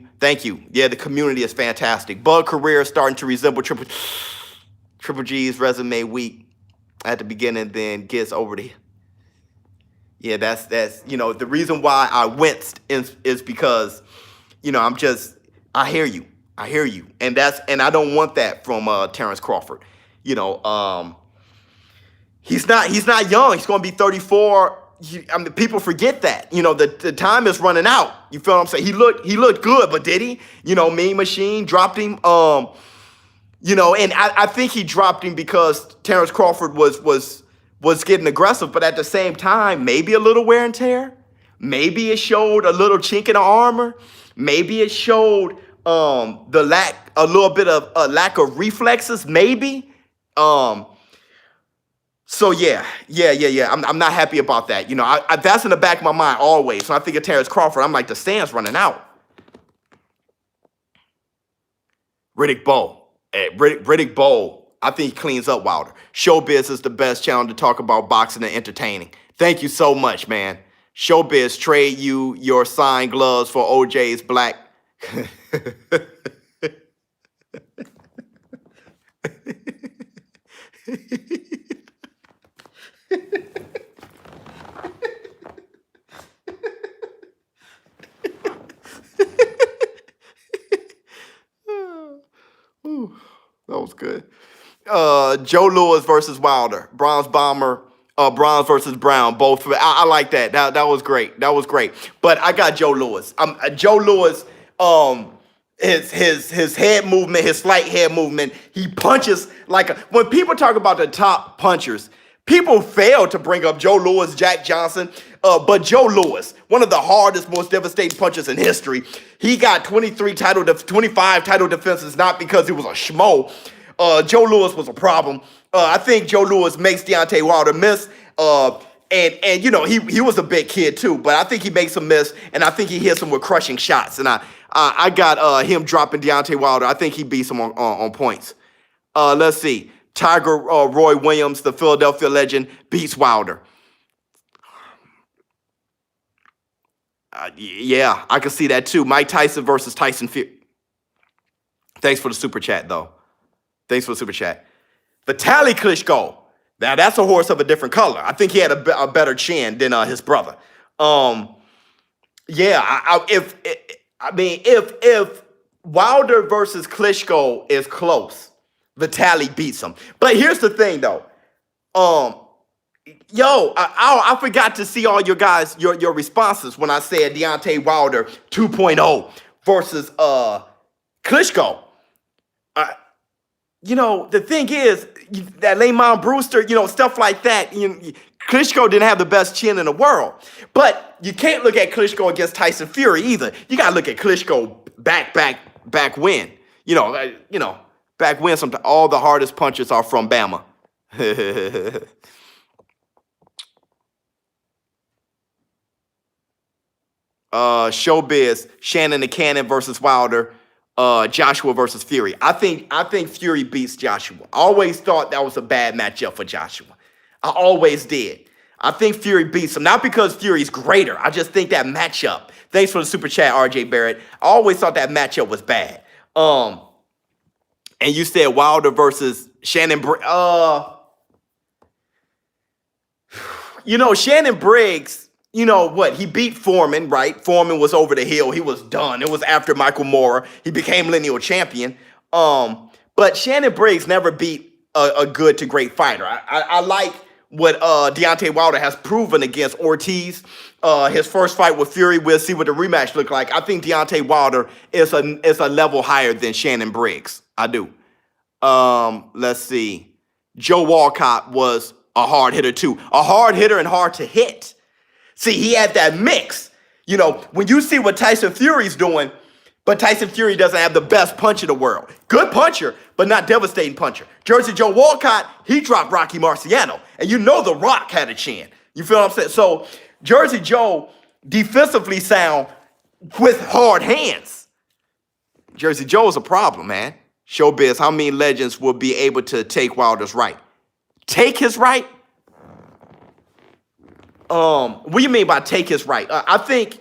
Yeah, the community is fantastic. Bud career starting to resemble Triple G's resume weak at the beginning, then gets over the... Yeah, that's the reason why I winced is because, I hear you. And I don't want that from Terrence Crawford. He's not young. He's going to be 34. People forget that. The time is running out. You feel what I'm saying? He looked good, but did he? Mean Machine dropped him. And I think he dropped him because Terrence Crawford was getting aggressive, but at the same time, maybe a little wear and tear. Maybe it showed a little chink in the armor. Maybe it showed a little bit of a lack of reflexes. Maybe. So yeah. I'm not happy about that. That's in the back of my mind always. So I think of Terrence Crawford. I'm like, the sand's running out. Riddick Bowe. I think he cleans up Wilder. ShowBizz is the best channel to talk about boxing and entertaining. Thank you so much, man. ShowBizz, trade you your signed gloves for OJ's black. Ooh, that was good. Joe Louis versus Wilder, bronze versus Brown, both. I like that. That was great. But I got Joe Louis. Joe Louis. His head movement, his slight head movement. He punches when people talk about the top punchers, people fail to bring up Joe Louis, Jack Johnson. But Joe Louis, one of the hardest, most devastating punchers in history. He got 25 title defenses, not because he was a schmo. Joe Louis was a problem. I think Joe Louis makes Deontay Wilder miss. And he was a big kid too, but I think he makes him miss, and I think he hits him with crushing shots. And I got him dropping Deontay Wilder. I think he beats him on points. Let's see. Tiger Roy Williams, the Philadelphia legend, beats Wilder. Yeah, I can see that too. Mike Tyson versus Tyson Fury. Thanks for the super chat, though. Vitaly Klitschko. Now, that's a horse of a different color. I think he had a better chin than his brother. If Wilder versus Klitschko is close, Vitaly beats him. But here's the thing, though. I forgot to see all your guys, your responses when I said Deontay Wilder 2.0 versus Klitschko. The thing is that Lamont Brewster, stuff like that. Klitschko didn't have the best chin in the world, but you can't look at Klitschko against Tyson Fury either. You gotta look at Klitschko back when. Back when all the hardest punches are from Bama. ShowBizz, Shannon the Cannon versus Wilder, Joshua versus Fury. I think Fury beats Joshua. I always thought that was a bad matchup for Joshua. I always did. I think Fury beats him, not because Fury's greater. I just think that matchup. Thanks for the super chat, RJ Barrett. I always thought that matchup was bad. And you said Wilder versus Shannon. Shannon Briggs. You know what? He beat Foreman, right? Foreman was over the hill. He was done. It was after Michael Moorer. He became lineal champion. But Shannon Briggs never beat a good to great fighter. I like what Deontay Wilder has proven against Ortiz. His first fight with Fury, we'll see what the rematch look like. I think Deontay Wilder is a level higher than Shannon Briggs. I do. Let's see. Joe Walcott was a hard hitter too. A hard hitter and hard to hit. See, he had that mix. When you see what Tyson Fury's doing, but Tyson Fury doesn't have the best punch in the world. Good puncher, but not devastating puncher. Jersey Joe Walcott, he dropped Rocky Marciano. And The Rock had a chin. You feel what I'm saying? So Jersey Joe defensively sound with hard hands. Jersey Joe is a problem, man. ShowBizz, how many legends will be able to take Wilder's right? Take his right? What do you mean by take his right? I think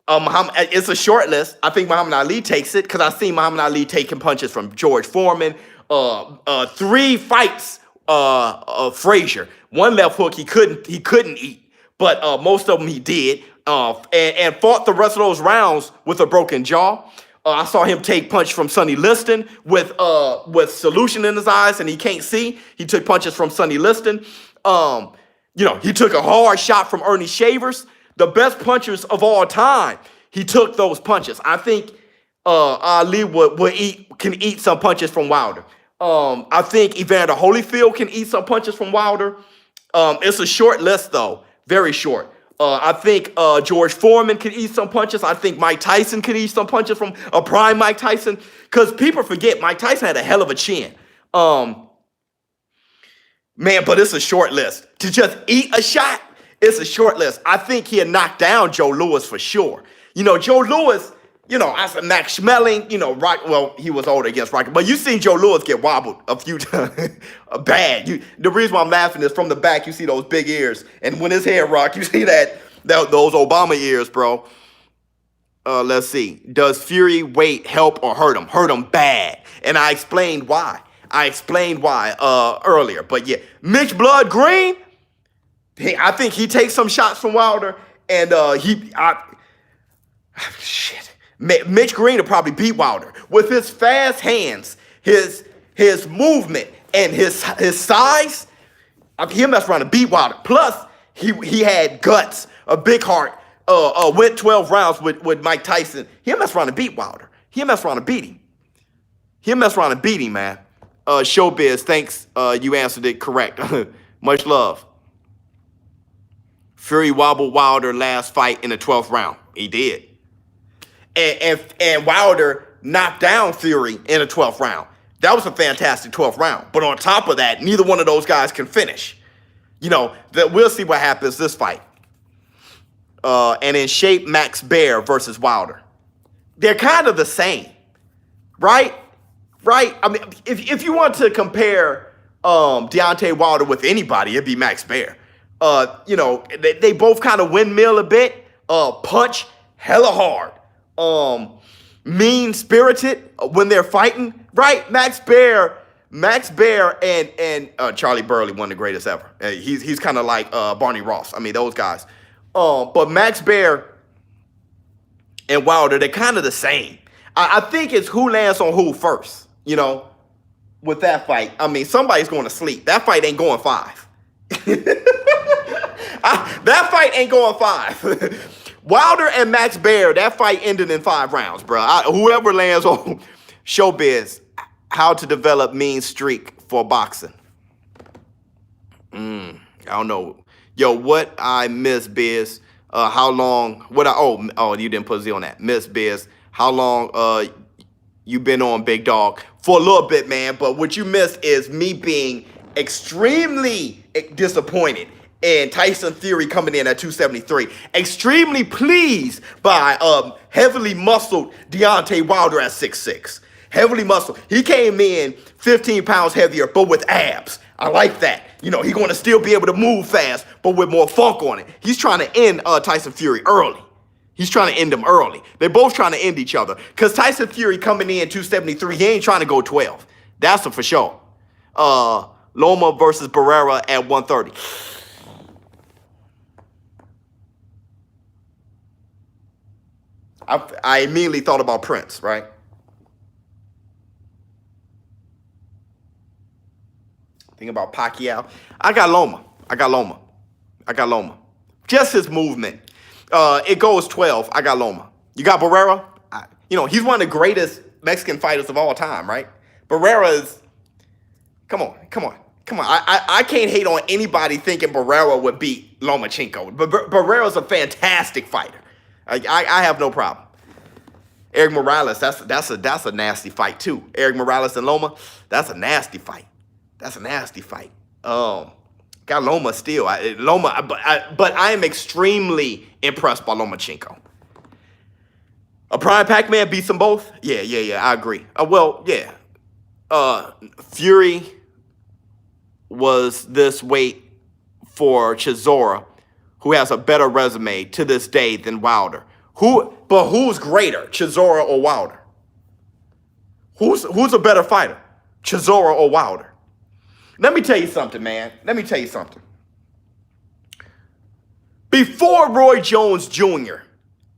it's a short list. I think Muhammad Ali takes it because I've seen Muhammad Ali taking punches from George Foreman. 3 fights, Frazier. One left hook he couldn't eat, but most of them he did. And fought the rest of those rounds with a broken jaw. I saw him take punch from Sonny Liston with solution in his eyes and he can't see. He took punches from Sonny Liston. He took a hard shot from Ernie Shavers, the best punchers of all time. He took those punches. I think Ali can eat some punches from Wilder. I think Evander Holyfield can eat some punches from Wilder. It's a short list, though. Very short. I think George Foreman can eat some punches. I think Mike Tyson can eat some punches from a prime Mike Tyson. Because people forget, Mike Tyson had a hell of a chin. Man, but it's a short list. To just eat a shot, it's a short list. I think he'll knock down Joe Louis for sure. Joe Louis, I said Max Schmeling, he was older against Rocky. But you seen Joe Louis get wobbled a few times. Bad. The reason why I'm laughing is from the back, you see those big ears. And when his hair rock, you see those Obama ears, bro. Let's see. Does Fury weight help or hurt him? Hurt him bad. And I explained why. Earlier. But yeah, Mitch Blood Green, I think he takes some shots from Wilder. And Mitch Green will probably beat Wilder. With his fast hands, his movement, and his size, he'll mess around and beat Wilder. Plus, he had guts, a big heart, went 12 rounds with Mike Tyson. He'll mess around and beat Wilder. He'll mess around and beat him, man. ShowBizz, thanks. You answered it correct. Much love. Fury wobbled Wilder last fight in the 12th round. He did. And Wilder knocked down Fury in the 12th round. That was a fantastic 12th round. But on top of that, neither one of those guys can finish. We'll see what happens this fight. And in shape, Max Baer versus Wilder. They're kind of the same, right? Right? I mean, if you want to compare Deontay Wilder with anybody, it'd be Max Baer. They both kind of windmill a bit. Punch hella hard. Mean-spirited when they're fighting. Right? Max Baer and Charlie Burley, one of the greatest ever. He's kind of like Barney Ross. I mean, those guys. But Max Baer and Wilder, they're kind of the same. I think it's who lands on who first. With that fight, I mean, somebody's going to sleep. That fight ain't going 5. That fight ain't going 5. Wilder and Max Baer, that fight ended in 5 rounds, bro. Whoever lands on ShowBizz, how to develop mean streak for boxing. I don't know. Yo, what I miss, Biz? How long? You didn't put a Z on that. Miss Biz, how long you been on, big dog? For a little bit, man. But what you missed is me being extremely disappointed and Tyson Fury coming in at 273. Extremely pleased by heavily muscled Deontay Wilder at 6'6". Heavily muscled. He came in 15 pounds heavier, but with abs. I like that. You know, he's going to still be able to move fast, but with more funk on it. He's trying to end Tyson Fury early. He's trying to end him early. They're both trying to end each other. Because Tyson Fury coming in 273, he ain't trying to go 12. That's for sure. Loma versus Barrera at 130. I immediately thought about Prince, right? Think about Pacquiao. I got Loma. Just his movement. It goes 12. I got Loma. You got Barrera. He's one of the greatest Mexican fighters of all time, right? Barrera is. Come on. I can't hate on anybody thinking Barrera would beat Lomachenko. But Barrera's a fantastic fighter. I have no problem. Eric Morales, that's a nasty fight too. Eric Morales and Loma, that's a nasty fight. Got Loma still. But I am extremely impressed by Lomachenko. A Prime Pac-Man beats them both? Yeah, I agree. Fury was this weight for Chisora, who has a better resume to this day than Wilder. Who's greater, Chisora or Wilder? Who's a better fighter, Chisora or Wilder? Let me tell you something, man. Before Roy Jones Jr.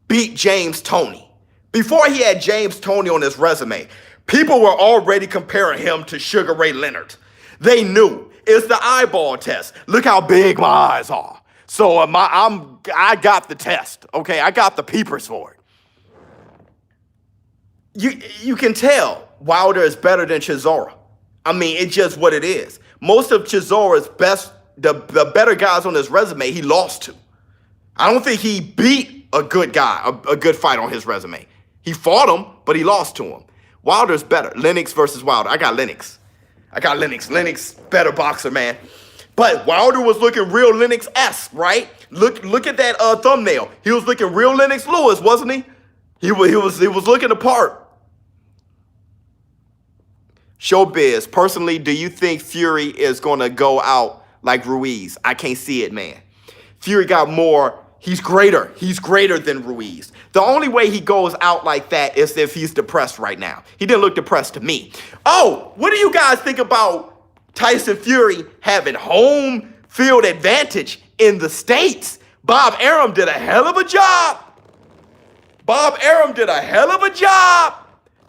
beat James Toney, before he had James Toney on his resume, people were already comparing him to Sugar Ray Leonard. They knew. It's the eyeball test. Look how big my eyes are. So I got the test, okay? I got the peepers for it. You can tell Wilder is better than Chisora. I mean, it's just what it is. Most of Chisora's the better guys on his resume, he lost to. I don't think he beat a good guy, a good fight on his resume. He fought him, but he lost to him. Wilder's better. Lennox versus Wilder. I got Lennox. Lennox, better boxer, man. But Wilder was looking real Lennox-esque, right? Look at that thumbnail. He was looking real Lennox Lewis, wasn't he? He was looking the part. ShowBizz, personally, do you think Fury is going to go out like Ruiz? I can't see it, man. Fury got more. He's greater. He's greater than Ruiz. The only way he goes out like that is if he's depressed right now. He didn't look depressed to me. Oh, what do you guys think about Tyson Fury having home field advantage in the States? Bob Arum did a hell of a job.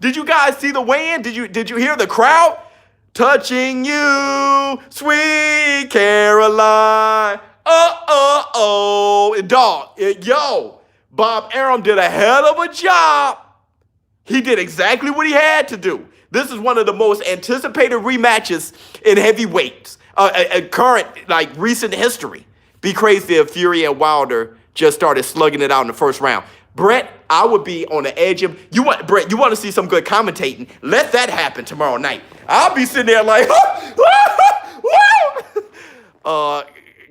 Did you guys see the weigh-in? Did you hear the crowd? Touching you, sweet Caroline. Bob Arum did a hell of a job. He did exactly what he had to do. This is one of the most anticipated rematches in heavyweights, current, recent history. Be crazy if Fury and Wilder just started slugging it out in the first round. Brett, I would be on the edge of Brett, you want to see some good commentating? Let that happen tomorrow night. I'll be sitting there like,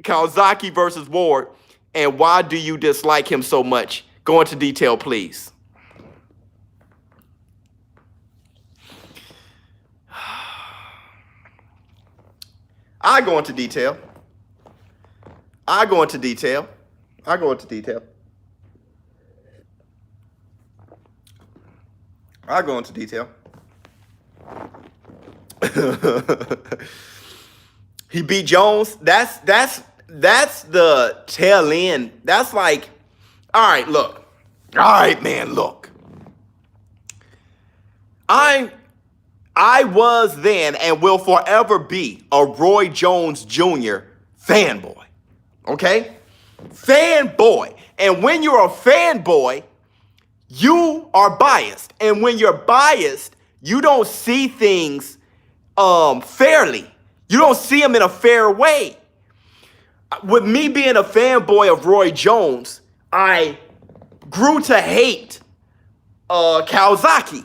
Kawasaki versus Ward, and why do you dislike him so much? Go into detail, please. I go into detail. He beat Jones. That's the tail end. That's like, all right, look. All right, man, look. I was then and will forever be a Roy Jones Jr. fanboy. Okay? Fanboy. And when you're a fanboy, you are biased. And when you're biased, you don't see things fairly. You don't see them in a fair way. With me being a fanboy of Roy Jones, I grew to hate Kawasaki.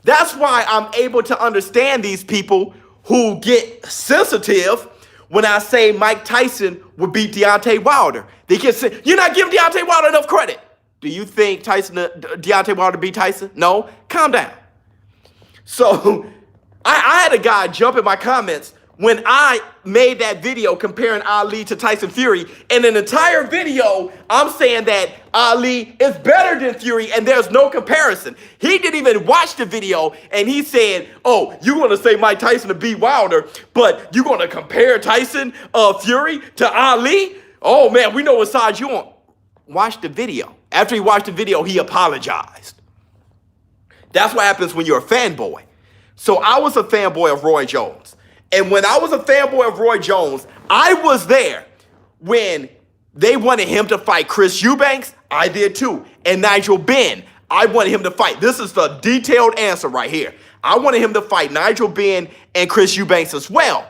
That's why I'm able to understand these people who get sensitive when I say Mike Tyson would beat Deontay Wilder. They can say, you're not giving Deontay Wilder enough credit. Do you think Deontay Wilder beat Tyson? No? Calm down. So I had a guy jump in my comments when I made that video comparing Ali to Tyson Fury. And in the entire video, I'm saying that Ali is better than Fury and there's no comparison. He didn't even watch the video and he said, oh, you're going to say Mike Tyson to beat Wilder, but you're going to compare Tyson Fury to Ali? Oh, man, we know what side you on. Watch the video. After he watched the video, he apologized. That's what happens when you're a fanboy. So I was a fanboy of Roy Jones. And when I was a fanboy of Roy Jones, I was there when they wanted him to fight Chris Eubanks. I did too. And Nigel Benn. I wanted him to fight. This is the detailed answer right here. I wanted him to fight Nigel Benn and Chris Eubanks as well.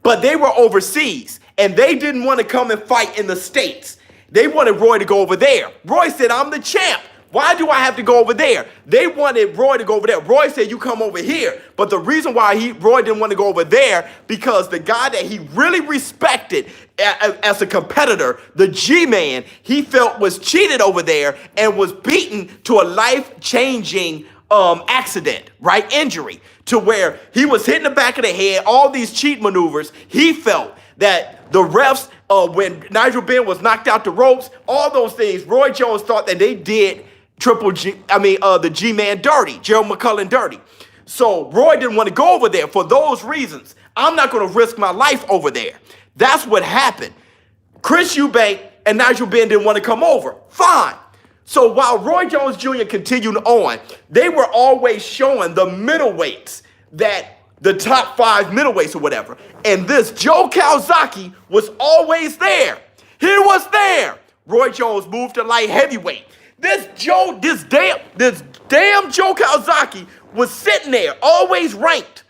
But they were overseas and they didn't want to come and fight in the States. They wanted Roy to go over there. Roy said, I'm the champ. Why do I have to go over there? They wanted Roy to go over there. Roy said, you come over here. But the reason why Roy didn't want to go over there, because the guy that he really respected as a competitor, the G-Man, he felt was cheated over there and was beaten to a life-changing accident, right? Injury, to where he was hitting the back of the head, all these cheat maneuvers. He felt that the refs, when Nigel Benn was knocked out the ropes, all those things, Roy Jones thought that they did the G-Man dirty, Gerald McCullough dirty. So Roy didn't want to go over there for those reasons. I'm not going to risk my life over there. That's what happened. Chris Eubank and Nigel Benn didn't want to come over. Fine. So while Roy Jones Jr. continued on, they were always showing the middleweights, that the top 5 middleweights or whatever. And this Joe Calzaghe was always there. He was there. Roy Jones moved to light heavyweight. This damn Joe Calzaghe was sitting there, always ranked,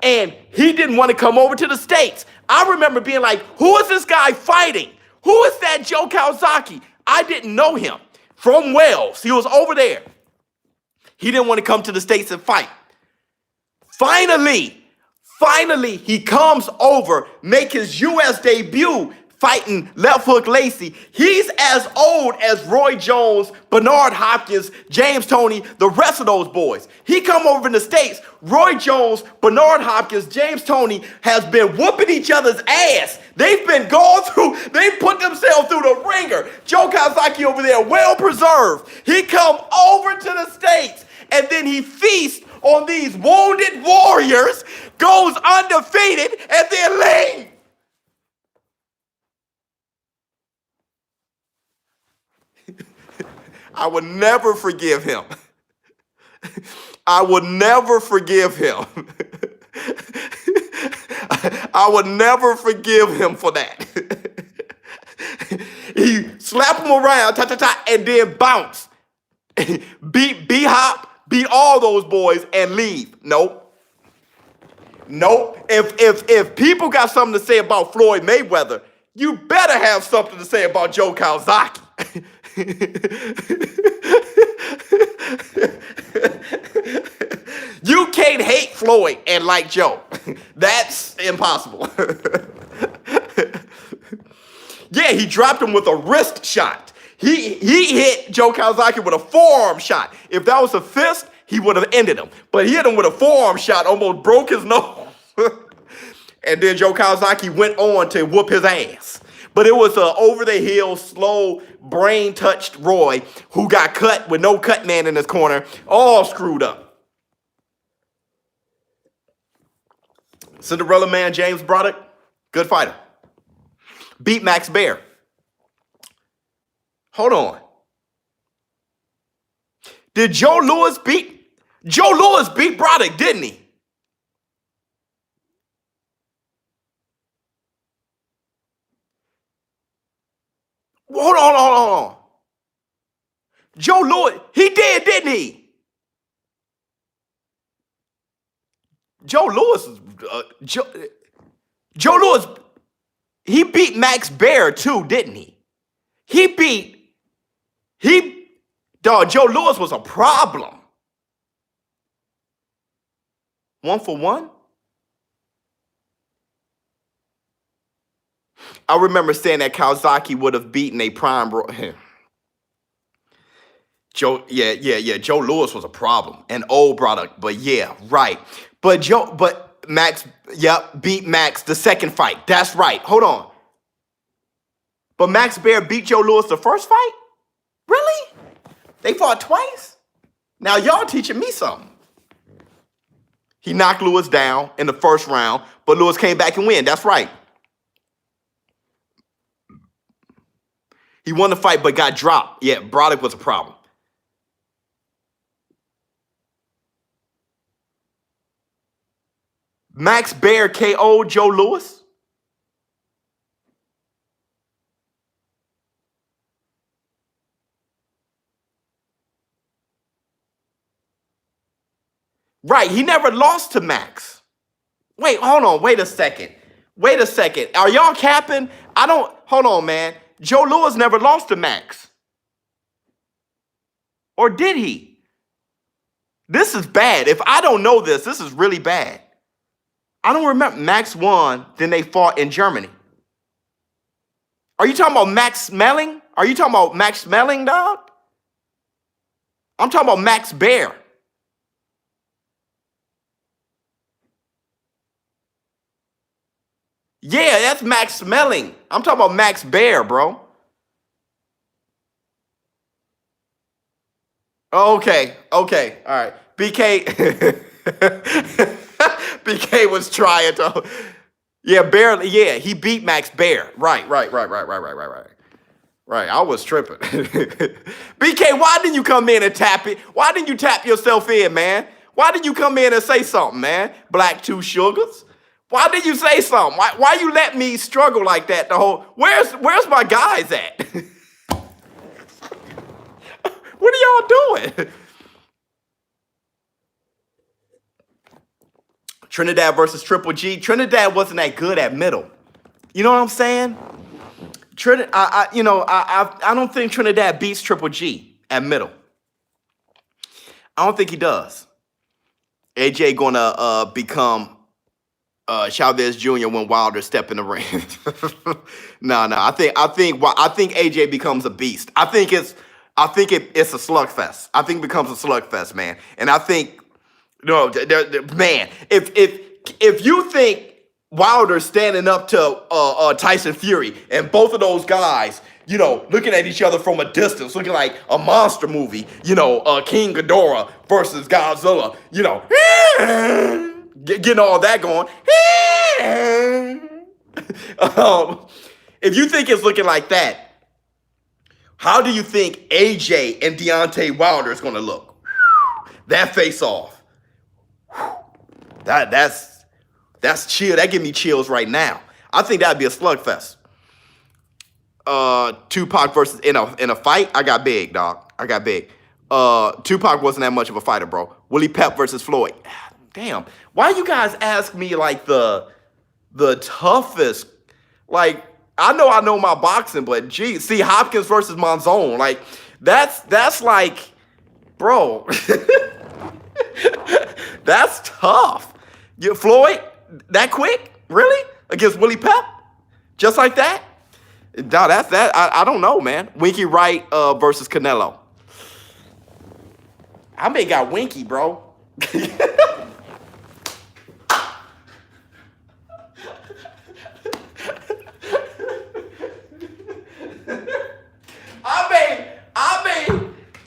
and he didn't want to come over to the States. I remember being like, who is this guy fighting? Who is that Joe Calzaghe? I didn't know him. From Wales. He was over there. He didn't want to come to the States and fight. Finally, he comes over, make his U.S. debut, fighting Left Hook Lacey. He's as old as Roy Jones, Bernard Hopkins, James Toney, the rest of those boys. He come over in the States. Roy Jones, Bernard Hopkins, James Toney has been whooping each other's ass. They've been going through, they put themselves through the ringer. Joe Calzaghe over there, well preserved. He come over to the States and then he feasts on these wounded warriors, goes undefeated, and then leaves. I would never forgive him. I would never forgive him. I would never forgive him for that. He slap him around, and then bounce. Beat B-Hop, beat all those boys, and leave. Nope. If people got something to say about Floyd Mayweather, you better have something to say about Joe Calzaghe. You can't hate Floyd and like Joe. That's impossible. Yeah, he dropped him with a wrist shot. He hit Joe Calzaghe with a forearm shot. If that was a fist, he would have ended him. But he hit him with a forearm shot, almost broke his nose. And then Joe Calzaghe went on to whoop his ass. But it was a over-the-hill, slow, brain-touched Roy who got cut with no cut man in his corner, all screwed up. Cinderella Man James Broderick, good fighter. Beat Max Baer. Hold on. Did Joe Louis beat Broderick, didn't he? Hold on. Joe Louis, he did, didn't he? Joe Louis, Joe Louis, he beat Max Baer too, didn't he? Joe Louis was a problem. 1 for 1? I remember saying that Kawasaki would have beaten a prime Joe. Yeah. Joe Louis was a problem, an old product, but yeah, right. But Max, yep, beat Max the second fight. That's right. Hold on. But Max Baer beat Joe Louis the first fight? Really? They fought twice? Now y'all teaching me something. He knocked Louis down in the first round, but Louis came back and win. That's right. He won the fight, but got dropped. Yeah, Broderick was a problem. Max Baer KO'd Joe Louis? Right, he never lost to Max. Wait, hold on, wait a second. Are y'all capping? Hold on, man. Joe Louis never lost to Max. Or did he? This is bad. If I don't know this is really bad. I don't remember. Max won, then they fought in Germany. Are you talking about Max Smelling? Are you talking about Max Smelling, dog? I'm talking about Max Baer. Yeah, that's Max Smelling. I'm talking about Max Baer, bro. Okay, all right. BK, BK was trying to. Yeah, barely. Yeah, he beat Max Baer. Right. Right, I was tripping. BK, why didn't you come in and tap it? Why didn't you tap yourself in, man? Why didn't you come in and say something, man? Black Two Sugars. Why did you say something? Why you let me struggle like that the whole... Where's my guys at? What are y'all doing? Trinidad versus Triple G. Trinidad wasn't that good at middle. You know what I'm saying? I don't think Trinidad beats Triple G at middle. I don't think he does. AJ gonna become Chavez Jr. when Wilder step in the ring. No. I think AJ becomes a beast. I think it's a slugfest. I think it becomes a slugfest, man. And I think, man, if you think Wilder standing up to Tyson Fury and both of those guys, looking at each other from a distance, looking like a monster movie, King Ghidorah versus Godzilla, getting all that going. If you think it's looking like that, how do you think AJ and Deontay Wilder is going to look? That face off. That's chill. That give me chills right now. I think that'd be a slugfest. Tupac versus in a fight. I got big, dog. I got big. Tupac wasn't that much of a fighter, bro. Willie Pep versus Floyd. Damn. Why you guys ask me like the toughest? Like, I know my boxing, but gee, see Hopkins versus Monzon. Like, that's like, bro. That's tough. Floyd, that quick? Really? Against Willie Pep? Just like that? No, that's that. I don't know, man. Winky Wright versus Canelo. I may got Winky, bro.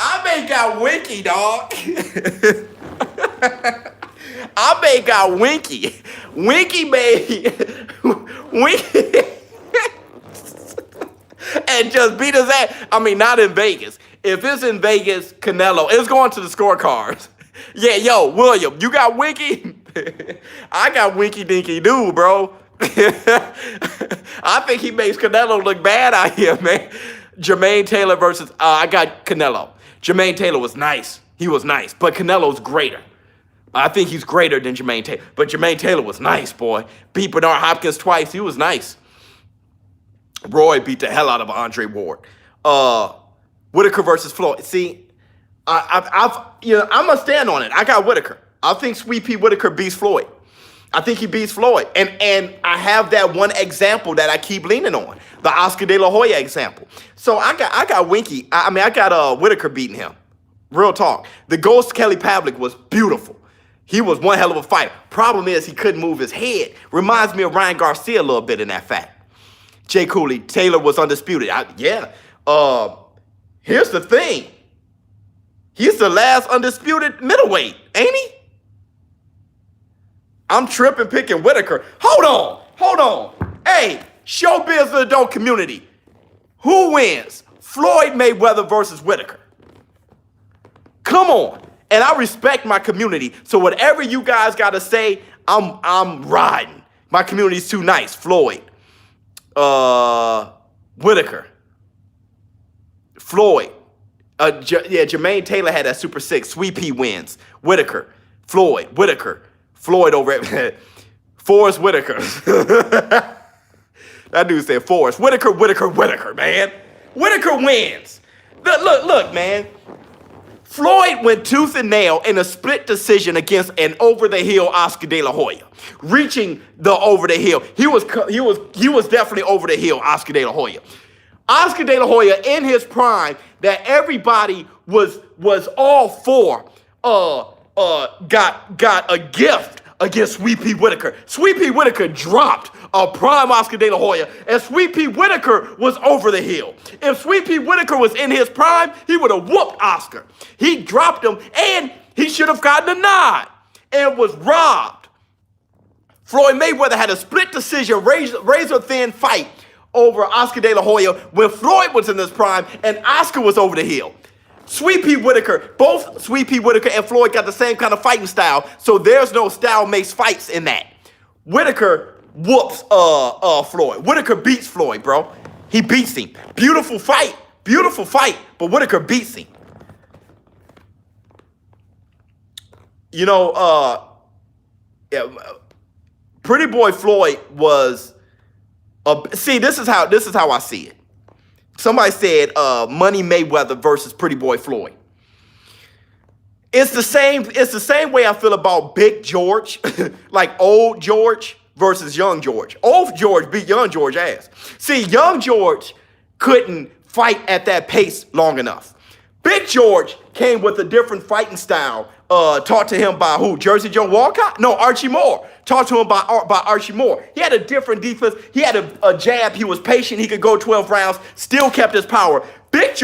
I may got Winky, dog. I may got Winky. Winky and just beat his ass. I mean, not in Vegas. If it's in Vegas, Canelo, it's going to the scorecards. Yeah, yo, William, you got Winky? I got Winky Dinky Doo, bro. I think he makes Canelo look bad out here, man. Jermaine Taylor versus, I got Canelo. Jermaine Taylor was nice. He was nice, but Canelo's greater. I think he's greater than Jermaine Taylor. But Jermaine Taylor was nice, boy. Beat Bernard Hopkins twice. He was nice. Roy beat the hell out of Andre Ward. Whitaker versus Floyd. See, I'm gonna stand on it. I got Whitaker. I think Sweet Pea Whitaker beats Floyd. I think he beats Floyd. And I have that one example that I keep leaning on, the Oscar De La Hoya example. So I got Winky. I got Whitaker beating him. Real talk. The Ghost Kelly Pavlik was beautiful. He was one hell of a fighter. Problem is he couldn't move his head. Reminds me of Ryan Garcia a little bit in that fact. Jay Cooley, Taylor was undisputed. Here's the thing. He's the last undisputed middleweight, ain't he? I'm tripping picking Whitaker. Hold on. Hey, ShowBizz of the adult community. Who wins? Floyd Mayweather versus Whitaker. Come on. And I respect my community. So whatever you guys got to say, I'm riding. My community's too nice. Floyd. Whitaker. Floyd. Jermaine Taylor had that Super 6. Sweet Pea wins. Whitaker. Floyd. Whitaker. Floyd over at Forrest Whitaker. That dude said Forrest. Whitaker, man. Whitaker wins. Look, man. Floyd went tooth and nail in a split decision against an over-the-hill Oscar De La Hoya. Reaching the over-the-hill. He was definitely over-the-hill Oscar De La Hoya. Oscar De La Hoya in his prime that everybody was all for got a gift against Sweet Pea Whitaker. Sweet Pea Whitaker dropped a prime Oscar De La Hoya, and Sweet Pea Whitaker was over the hill. If Sweet Pea Whitaker was in his prime, he would have whooped Oscar. He dropped him, and he should have gotten a nod and was robbed. Floyd Mayweather had a split decision, razor-thin fight over Oscar De La Hoya when Floyd was in his prime and Oscar was over the hill. Sweet Pea Whitaker, both Sweet Pea Whitaker and Floyd got the same kind of fighting style, so there's no style makes fights in that. Whitaker whoops Floyd. Whitaker beats Floyd, bro. He beats him. Beautiful fight, but Whitaker beats him. You know, Pretty Boy Floyd was this is how I see it. Somebody said Money Mayweather versus Pretty Boy Floyd. It's the same way I feel about Big George, like old George versus young George. Old George beat young George ass. See, young George couldn't fight at that pace long enough. Big George came with a different fighting style, taught to him by who? Jersey Joe Walcott? No, Archie Moore. Taught to him by Archie Moore. He had a different defense. He had a jab. He was patient. He could go 12 rounds, still kept his power. Big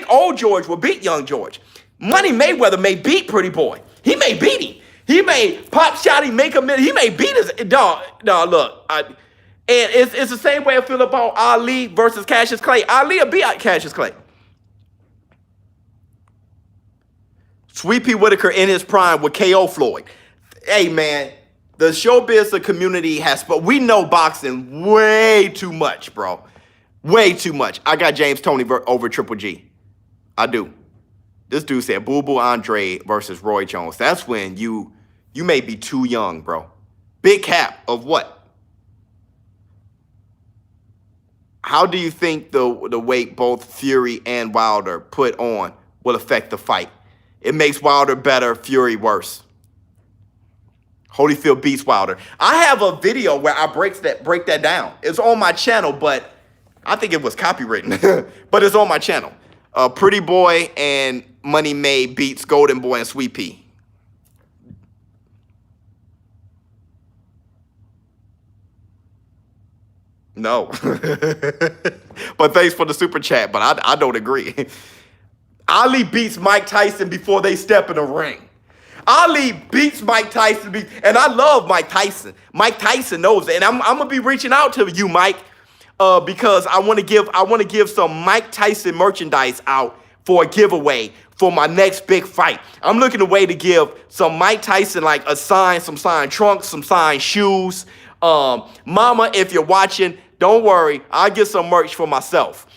old George will beat young George. Money Mayweather may beat Pretty Boy. He may beat him. He may pop shot him, make him. He may beat his dog. No, look. And it's the same way I feel about Ali versus Cassius Clay. Ali will beat Cassius Clay. Sweet Pea Whitaker in his prime would KO Floyd. Hey, man, the ShowBizz community but we know boxing way too much, bro. Way too much. I got James Toney over Triple G. I do. This dude said Boo Boo Andre versus Roy Jones. That's when you may be too young, bro. Big cap of what? How do you think the weight both Fury and Wilder put on will affect the fight? It makes Wilder better, Fury worse. Holyfield beats Wilder. I have a video where I break that down. It's on my channel, but I think it was copywritten. But it's on my channel. Pretty Boy and Money May beats Golden Boy and Sweet Pea. No. But thanks for the super chat, but I don't agree. Ali beats Mike Tyson before they step in the ring. Ali beats Mike Tyson, and I love Mike Tyson. Mike Tyson knows it, and I'm gonna be reaching out to you, Mike, because I want to give some Mike Tyson merchandise out for a giveaway for my next big fight. I'm looking a way to give some Mike Tyson, like some signed trunks, some signed shoes. Mama, if you're watching, don't worry, I'll get some merch for myself.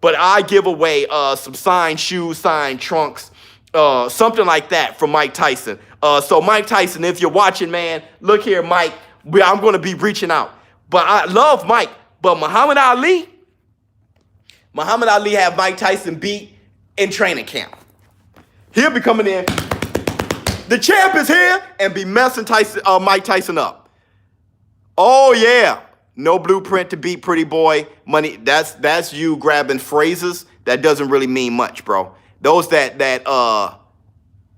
But I give away some signed shoes, signed trunks, something like that from Mike Tyson. So Mike Tyson, if you're watching, man, look here, Mike. I'm going to be reaching out. But I love Mike. But Muhammad Ali had Mike Tyson beat in training camp. He'll be coming in. The champ is here and be messing Mike Tyson up. Oh yeah, no blueprint to beat Pretty Boy. Money. That's you grabbing phrases that doesn't really mean much, bro. Those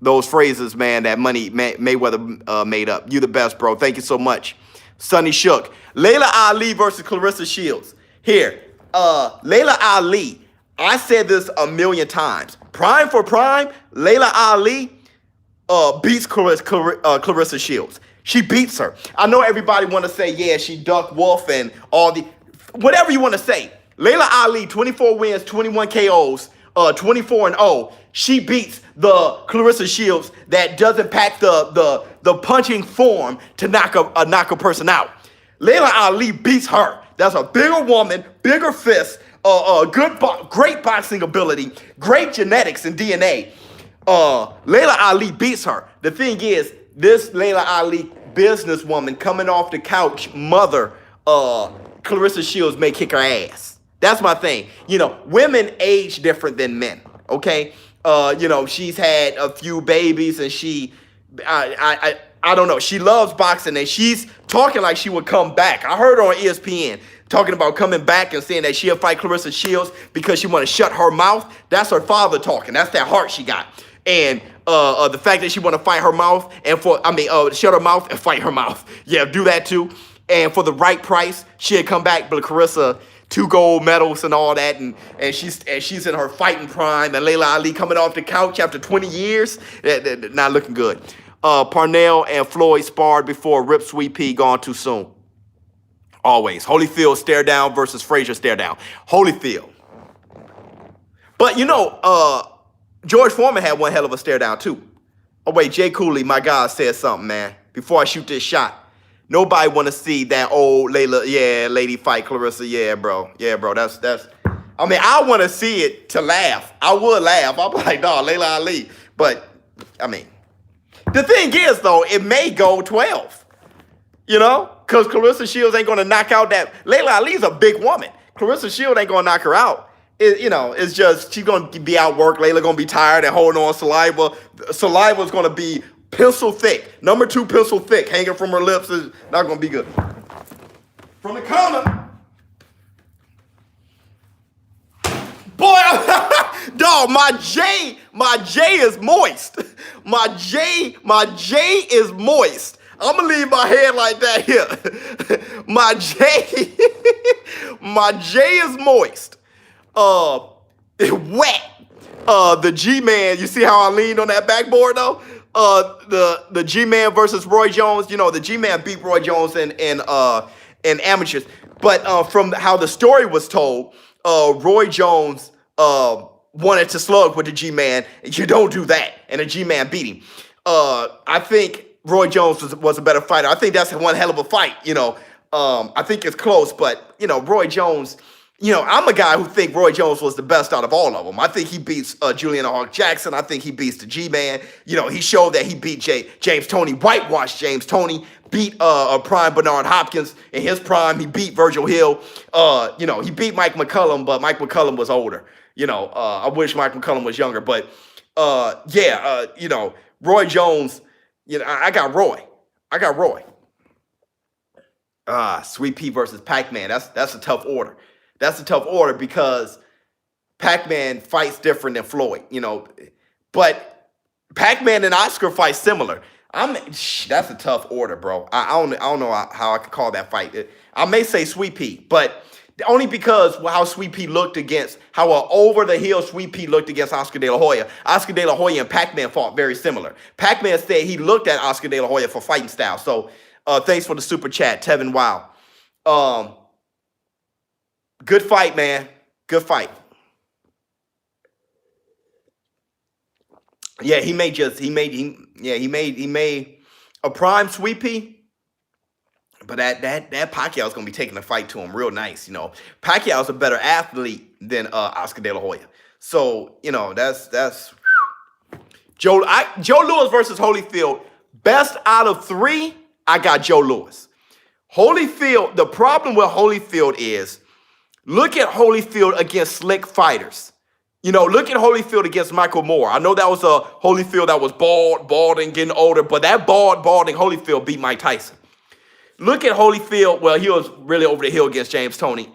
those phrases, man, that Mayweather made up. You the best, bro. Thank you so much. Sonny Shook. Layla Ali versus Clarissa Shields. Here, Layla Ali. I said this a million times. Prime for prime, Layla Ali beats Clarissa Shields. She beats her. I know everybody want to say, yeah, she ducked Wolf and all the, whatever you want to say. Layla Ali, 24 wins, 21 KOs, 24-0. She beats the Clarissa Shields that doesn't pack the punching form to knock a person out. Layla Ali beats her. That's a bigger woman, bigger fists, great boxing ability, great genetics and DNA. Layla Ali beats her. The thing is, this Layla Ali businesswoman coming off the couch, mother, Clarissa Shields may kick her ass. That's my thing. You know, women age different than men, okay? You know, she's had a few babies and I don't know. She loves boxing and she's talking like she would come back. I heard her on ESPN talking about coming back and saying that she'll fight Clarissa Shields because she want to shut her mouth. That's her father talking. That's that heart she got. And the fact that she want to fight her mouth and shut her mouth and fight her mouth. Yeah, do that too. And for the right price, she'll come back. But Clarissa, 2 gold medals and all that, and she's in her fighting prime. And Layla Ali coming off the couch after 20 years, not looking good. Parnell and Floyd sparred before. Rip Sweet Pea gone too soon. Always. Holyfield stare down versus Frazier stare down. Holyfield. But you know, George Foreman had one hell of a stare down too. Oh wait, Jay Cooley, my guy, said something, man. Before I shoot this shot. Nobody want to see that old lady fight Clarissa. Yeah, bro. Yeah, bro. That's. I mean, I want to see it to laugh. I would laugh. I'm like, dog, Layla Ali. But, I mean, the thing is, though, it may go 12. You know? Because Clarissa Shields ain't going to knock out that. Layla Ali's a big woman. Clarissa Shields ain't going to knock her out. It's just, she's going to be outworked. Layla going to be tired and holding on saliva. Saliva's going to be pencil thick. Number 2 pencil thick. Hanging from her lips is not going to be good. From the corner. Boy, dog, my J is moist. My J is moist. I'm going to leave my head like that here. My J is moist. Wet. The G-Man, you see how I leaned on that backboard though? The G-Man versus Roy Jones. You know, the G-Man beat Roy Jones in amateurs. But from how the story was told, Roy Jones wanted to slug with the G-Man. You don't do that. And the G-Man beat him. I think Roy Jones was a better fighter. I think that's one hell of a fight, you know. I think it's close, but, you know, Roy Jones, you know, I'm a guy who think Roy Jones was the best out of all of them. I think he beats Julian Hawk Jackson. I think he beats the G-Man. You know, he showed that he beat James Toney, whitewashed James Toney, beat a prime Bernard Hopkins in his prime. He beat Virgil Hill. You know, he beat Mike McCullum, but Mike McCullum was older. You know, I wish Mike McCullum was younger, but you know, Roy Jones, you know, I got Roy. Sweet Pea versus Pac-Man. That's a tough order. That's a tough order because Pac-Man fights different than Floyd, you know. But Pac-Man and Oscar fight similar. That's a tough order, bro. I don't know how I could call that fight. I may say Sweet Pea, but only because how Sweet Pea looked against, how over-the-hill Sweet Pea looked against Oscar De La Hoya. Oscar De La Hoya and Pac-Man fought very similar. Pac-Man said he looked at Oscar De La Hoya for fighting style. So thanks for the super chat, Tevin Wow. Good fight, man. Good fight. Yeah, he made a prime Sweet Pea, but that Pacquiao's gonna be taking the fight to him real nice. You know, Pacquiao's a better athlete than Oscar De La Hoya. So you know that's Joe Louis versus Holyfield. Best out of 3, I got Joe Louis. Holyfield. The problem with Holyfield is, look at Holyfield against slick fighters. You know, look at Holyfield against Michael Moore. I know that was a Holyfield that was balding, getting older, but that balding Holyfield beat Mike Tyson. Look at Holyfield. Well, he was really over the hill against James Toney.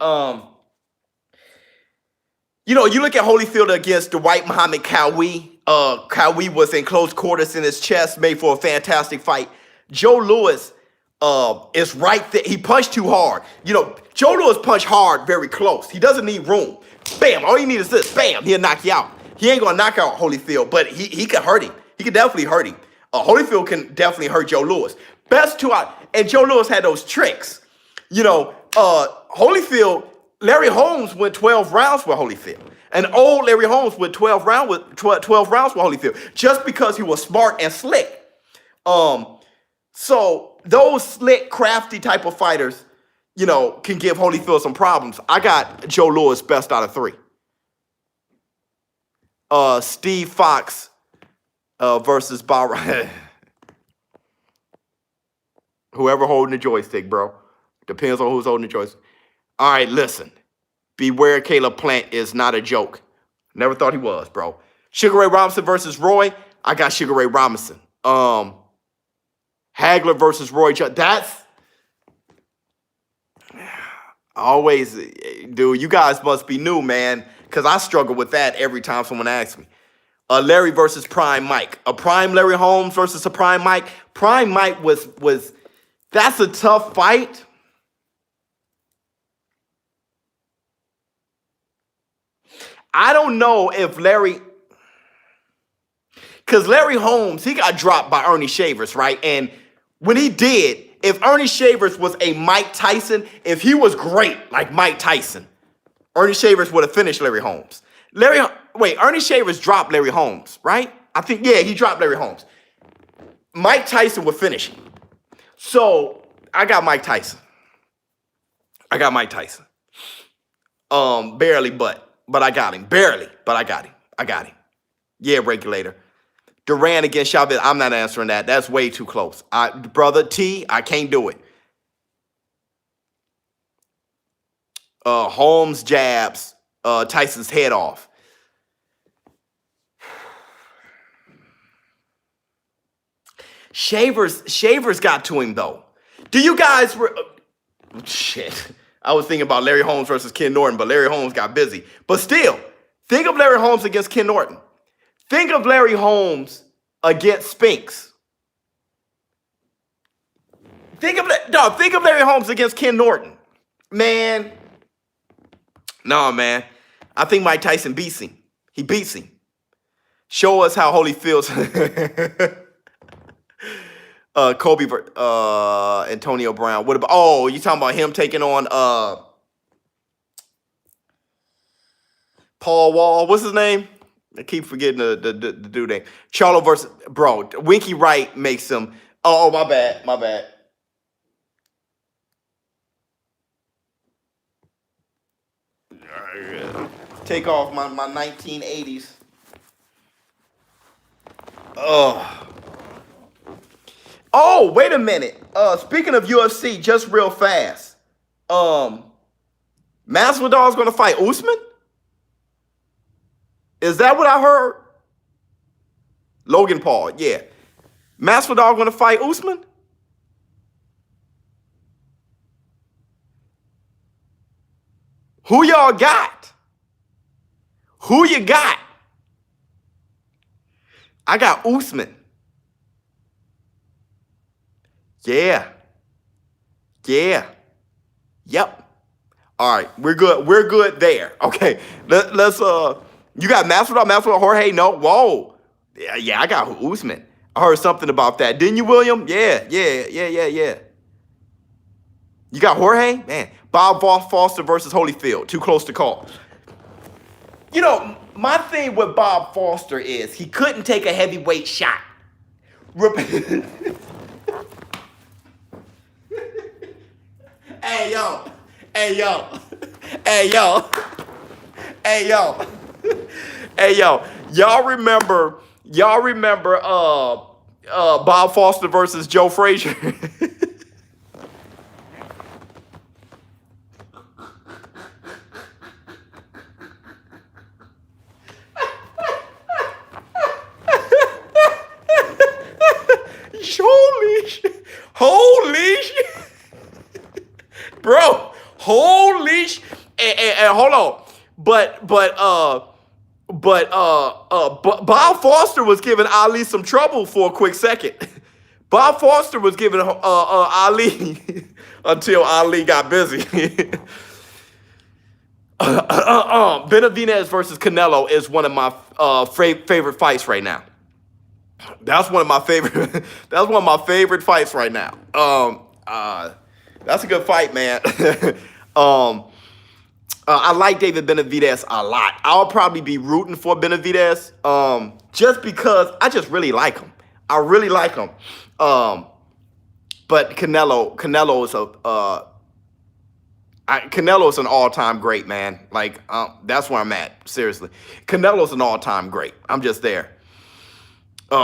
You know, you look at Holyfield against Dwight Muhammad Cowie. Cowie was in close quarters in his chest, made for a fantastic fight. Joe Louis is right there. He punched too hard. You know, Joe Louis punched hard very close. He doesn't need room. Bam, all you need is this. Bam, he'll knock you out. He ain't going to knock out Holyfield, but he could hurt him. He could definitely hurt him. Holyfield can definitely hurt Joe Louis. Best two out. And Joe Louis had those tricks. You know, Holyfield, Larry Holmes went 12 rounds with Holyfield. And old Larry Holmes went 12 rounds with Holyfield just because he was smart and slick. So those slick, crafty type of fighters, you know, can give Holyfield some problems. I got Joe Louis best out of 3. Steve Fox versus Bob. Whoever holding the joystick, bro. Depends on who's holding the joystick. All right, listen. Beware Caleb Plant is not a joke. Never thought he was, bro. Sugar Ray Robinson versus Roy. I got Sugar Ray Robinson. Hagler versus Roy Jones. That's always, dude, you guys must be new, man, because I struggle with that every time someone asks me. Larry versus Prime Mike. A prime Larry Holmes versus a prime Mike. Prime Mike was that's a tough fight. I don't know if Larry, because Larry Holmes, he got dropped by Ernie Shavers, right? And when he did, if Ernie Shavers was a Mike Tyson, if he was great like Mike Tyson, Ernie Shavers would have finished Larry Holmes. Ernie Shavers dropped Larry Holmes, right? I think, yeah, he dropped Larry Holmes. Mike Tyson would finish him. So I got Mike Tyson. Barely, but I got him. Barely, but I got him. Yeah, regulator. Duran against Chavez. I'm not answering that. That's way too close. Brother T, I can't do it. Holmes jabs Tyson's head off. Shavers got to him, though. Do you guys... shit. I was thinking about Larry Holmes versus Ken Norton, but Larry Holmes got busy. But still, think of Larry Holmes against Ken Norton. Think of Larry Holmes against Spinks. Think of Larry Holmes against Ken Norton. Man. No, man. I think Mike Tyson beats him. He beats him. Show us how Holyfield's... Kobe, Antonio Brown. What about? Oh, you talking about him taking on Paul Wall? What's his name? I keep forgetting the dude name. Charlo versus bro. Winky Wright makes him. Oh, my bad. Take off my 1980s. Oh, wait a minute. Speaking of UFC, just real fast. Masvidal's gonna fight Usman? Is that what I heard? Logan Paul, yeah. Masvidal gonna fight Usman? Who y'all got? Who you got? I got Usman. Yeah. Yep. All right, we're good. We're good there. Okay. Let's you got Masvidal, Jorge? No. Whoa. Yeah, I got Usman. I heard something about that. Didn't you, William? Yeah. You got Jorge? Man. Bob Foster versus Holyfield. Too close to call. You know, my thing with Bob Foster is he couldn't take a heavyweight shot. Hey yo. Y'all remember Bob Foster versus Joe Frazier? Bob Foster was giving Ali some trouble for a quick second. Bob Foster was giving Ali until Ali got busy. Benavidez versus Canelo is one of my favorite fights right now. That's one of my favorite. That's one of my favorite fights right now. That's a good fight, man. I like David Benavidez a lot. I'll probably be rooting for Benavidez just because I just really like him. I really like him. But Canelo is an all-time great, man. Like, that's where I'm at. Seriously. Canelo's an all-time great. I'm just there.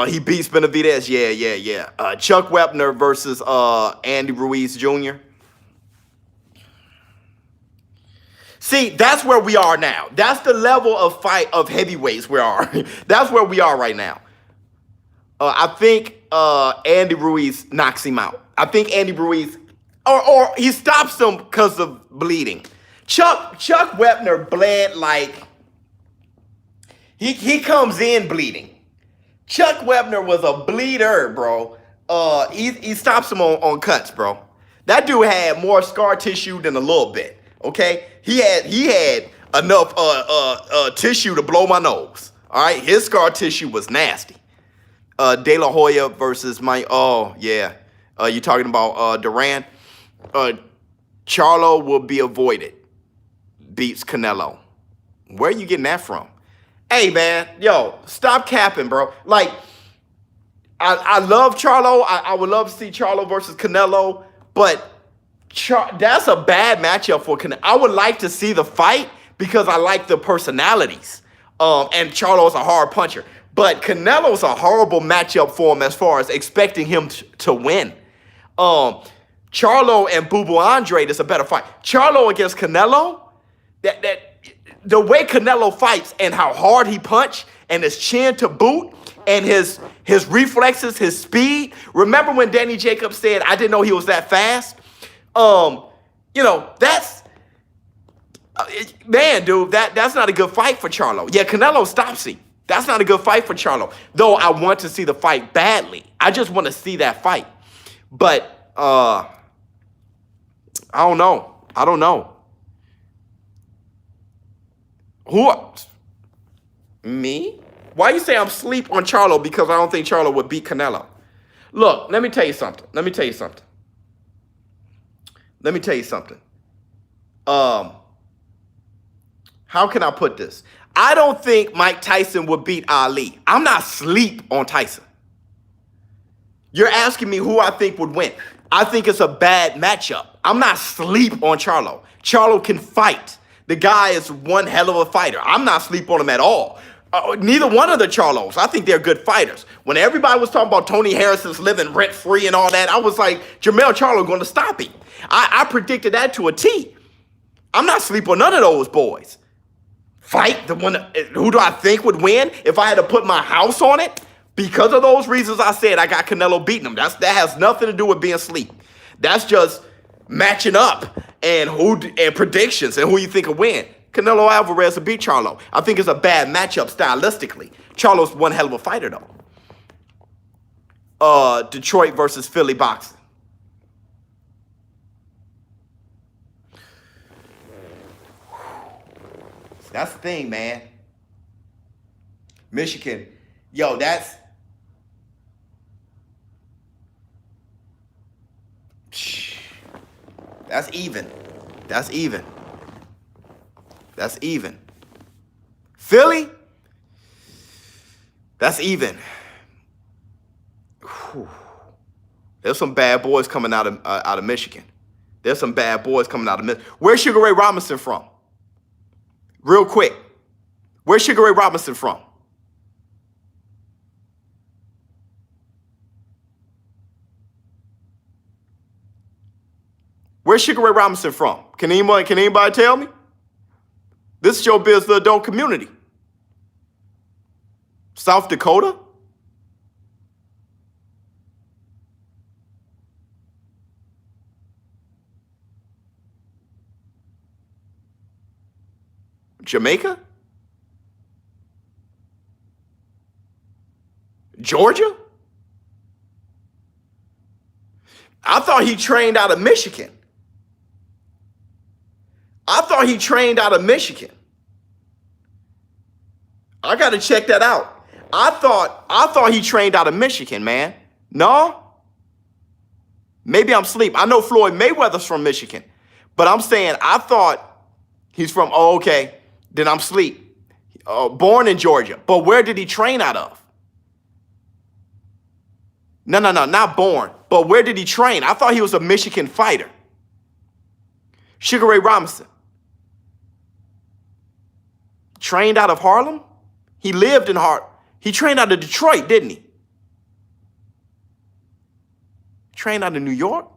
He beats Benavidez. Yeah. Chuck Wepner versus Andy Ruiz Jr. See, that's where we are now. That's the level of fight of heavyweights we are. That's where we are right now. I think Andy Ruiz knocks him out. I think Andy Ruiz, or he stops him because of bleeding. Chuck Wepner bled like, he comes in bleeding. Chuck Wepner was a bleeder, bro. He stops him on cuts, bro. That dude had more scar tissue than a little bit. Okay, he had enough tissue to blow my nose. All right, his scar tissue was nasty. De La Hoya versus you talking about Duran? Charlo will be avoided. Beats Canelo. Where are you getting that from? Hey, man, yo, stop capping, bro. Like, I love Charlo. I would love to see Charlo versus Canelo, but that's a bad matchup for Canelo. I would like to see the fight because I like the personalities. And Charlo's a hard puncher. But Canelo's a horrible matchup for him as far as expecting him to win. Charlo and Boo Boo Andre is a better fight. Charlo against Canelo, the way Canelo fights and how hard he punch and his chin to boot and his reflexes, his speed. Remember when Danny Jacobs said, I didn't know he was that fast? That's man, dude, that's not a good fight for Charlo. Yeah, Canelo stops him. That's not a good fight for Charlo. Though I want to see the fight badly. I just want to see that fight. But I don't know. Me? Why you say I'm sleep on Charlo because I don't think Charlo would beat Canelo? Look, let me tell you something. How can I put this? I don't think Mike Tyson would beat Ali. I'm not sleep on Tyson. You're asking me who I think would win. I think it's a bad matchup. I'm not sleep on Charlo. Charlo can fight. The guy is one hell of a fighter. I'm not sleep on him at all. Neither one of the Charlos. I think they're good fighters. When everybody was talking about Tony Harrison's living rent-free and all that, I was like, Jermell Charlo going to stop him. I predicted that to a T. I'm not sleep on none of those boys. Fight the one. Who do I think would win if I had to put my house on it? Because of those reasons I said, I got Canelo beating him. That has nothing to do with being sleep. That's just matching up and predictions and who you think will win. Canelo Alvarez will beat Charlo. I think it's a bad matchup stylistically. Charlo's one hell of a fighter though. Detroit versus Philly boxing. That's the thing, man. Michigan. Yo, that's even. That's even. Philly? That's even. Whew. There's some bad boys coming out of Michigan. There's some bad boys coming out of Michigan. Where's Sugar Ray Robinson from? Real quick. Where's Sugar Ray Robinson from? Where's Sugar Ray Robinson from? Can anybody tell me? This is ShowBizz, the adult community. South Dakota? Jamaica? Georgia? I thought he trained out of Michigan. I thought he trained out of Michigan. I got to check that out. I thought he trained out of Michigan, man. No? Maybe I'm asleep. I know Floyd Mayweather's from Michigan. But I'm saying I thought he's from, oh, okay. Then I'm asleep. Born in Georgia. But where did he train out of? No, not born. But where did he train? I thought he was a Michigan fighter. Sugar Ray Robinson. Trained out of Harlem? He lived in Harlem. He trained out of Detroit, didn't he? Trained out of New York?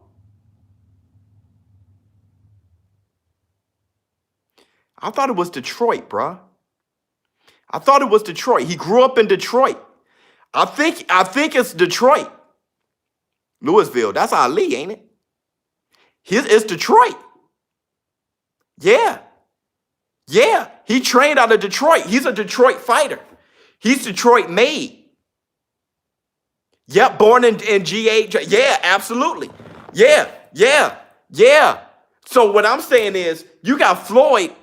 I thought it was Detroit, bruh. I thought it was Detroit. He grew up in Detroit. I think it's Detroit. Louisville, that's Ali, ain't it? It's Detroit. Yeah. Yeah, he trained out of Detroit. He's a Detroit fighter. He's Detroit made. Yep, born in G8. Yeah, absolutely. Yeah. So what I'm saying is, you got Floyd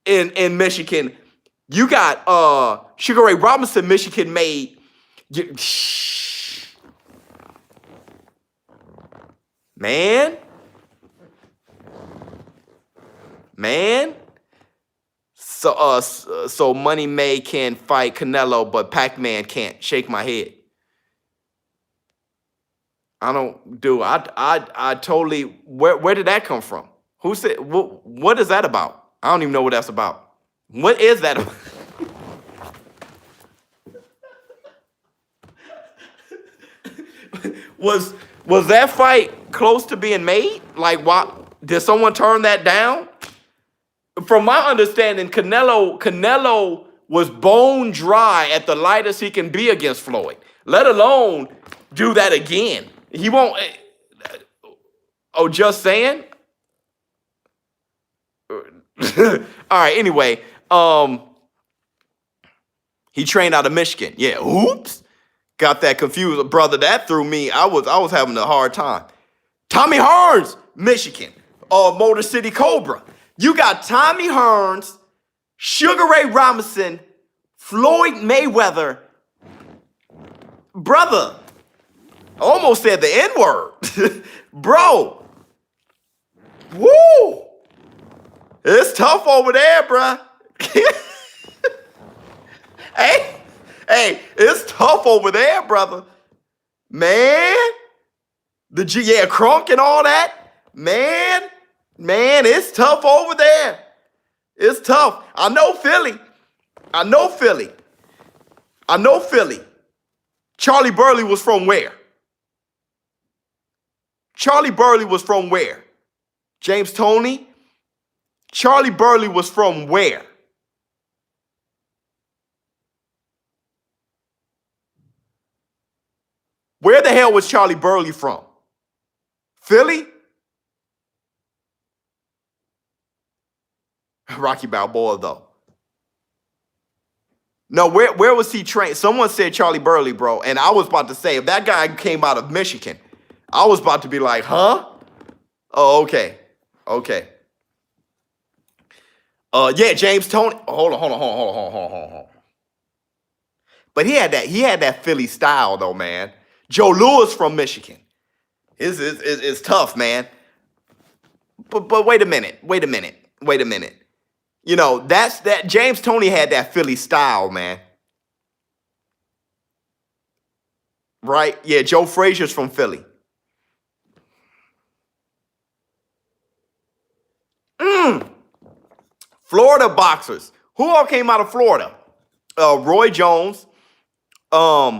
in Michigan. You got Sugar Ray Robinson, Michigan made. Man. So Money May can fight Canelo, but Pac-Man can't. Shake my head. I don't do. I totally. Where did that come from? Who said? What is that about? I don't even know what that's about. What is that about? Was that fight close to being made? Like, what? Did someone turn that down? From my understanding, Canelo was bone dry at the lightest he can be against Floyd. Let alone do that again. He won't. Oh, just saying. All right. Anyway, he trained out of Michigan. Yeah. Oops. Got that confused, brother. That threw me. I was having a hard time. Tommy Hearns, Michigan. Motor City Cobra. You got Tommy Hearns, Sugar Ray Robinson, Floyd Mayweather. Brother, I almost said the N-word. Bro. Woo. It's tough over there, bruh. Hey, it's tough over there, brother. Man. Crunk and all that. Man, it's tough over there. It's tough. I know Philly. Charlie Burley was from where? James Toney? Charlie Burley was from where? Where the hell was Charlie Burley from? Philly? Rocky Balboa, though. No, where was he trained? Someone said Charlie Burley, bro. And I was about to say, if that guy came out of Michigan, I was about to be like, huh? Oh, okay. Yeah, James Toney. Hold on. But he had that Philly style, though, man. Joe Louis from Michigan. It's tough, man. But wait a minute. You know, that James Toney had that Philly style, man. Right? Yeah, Joe Frazier's from Philly. Florida boxers. Who all came out of Florida? Roy Jones. The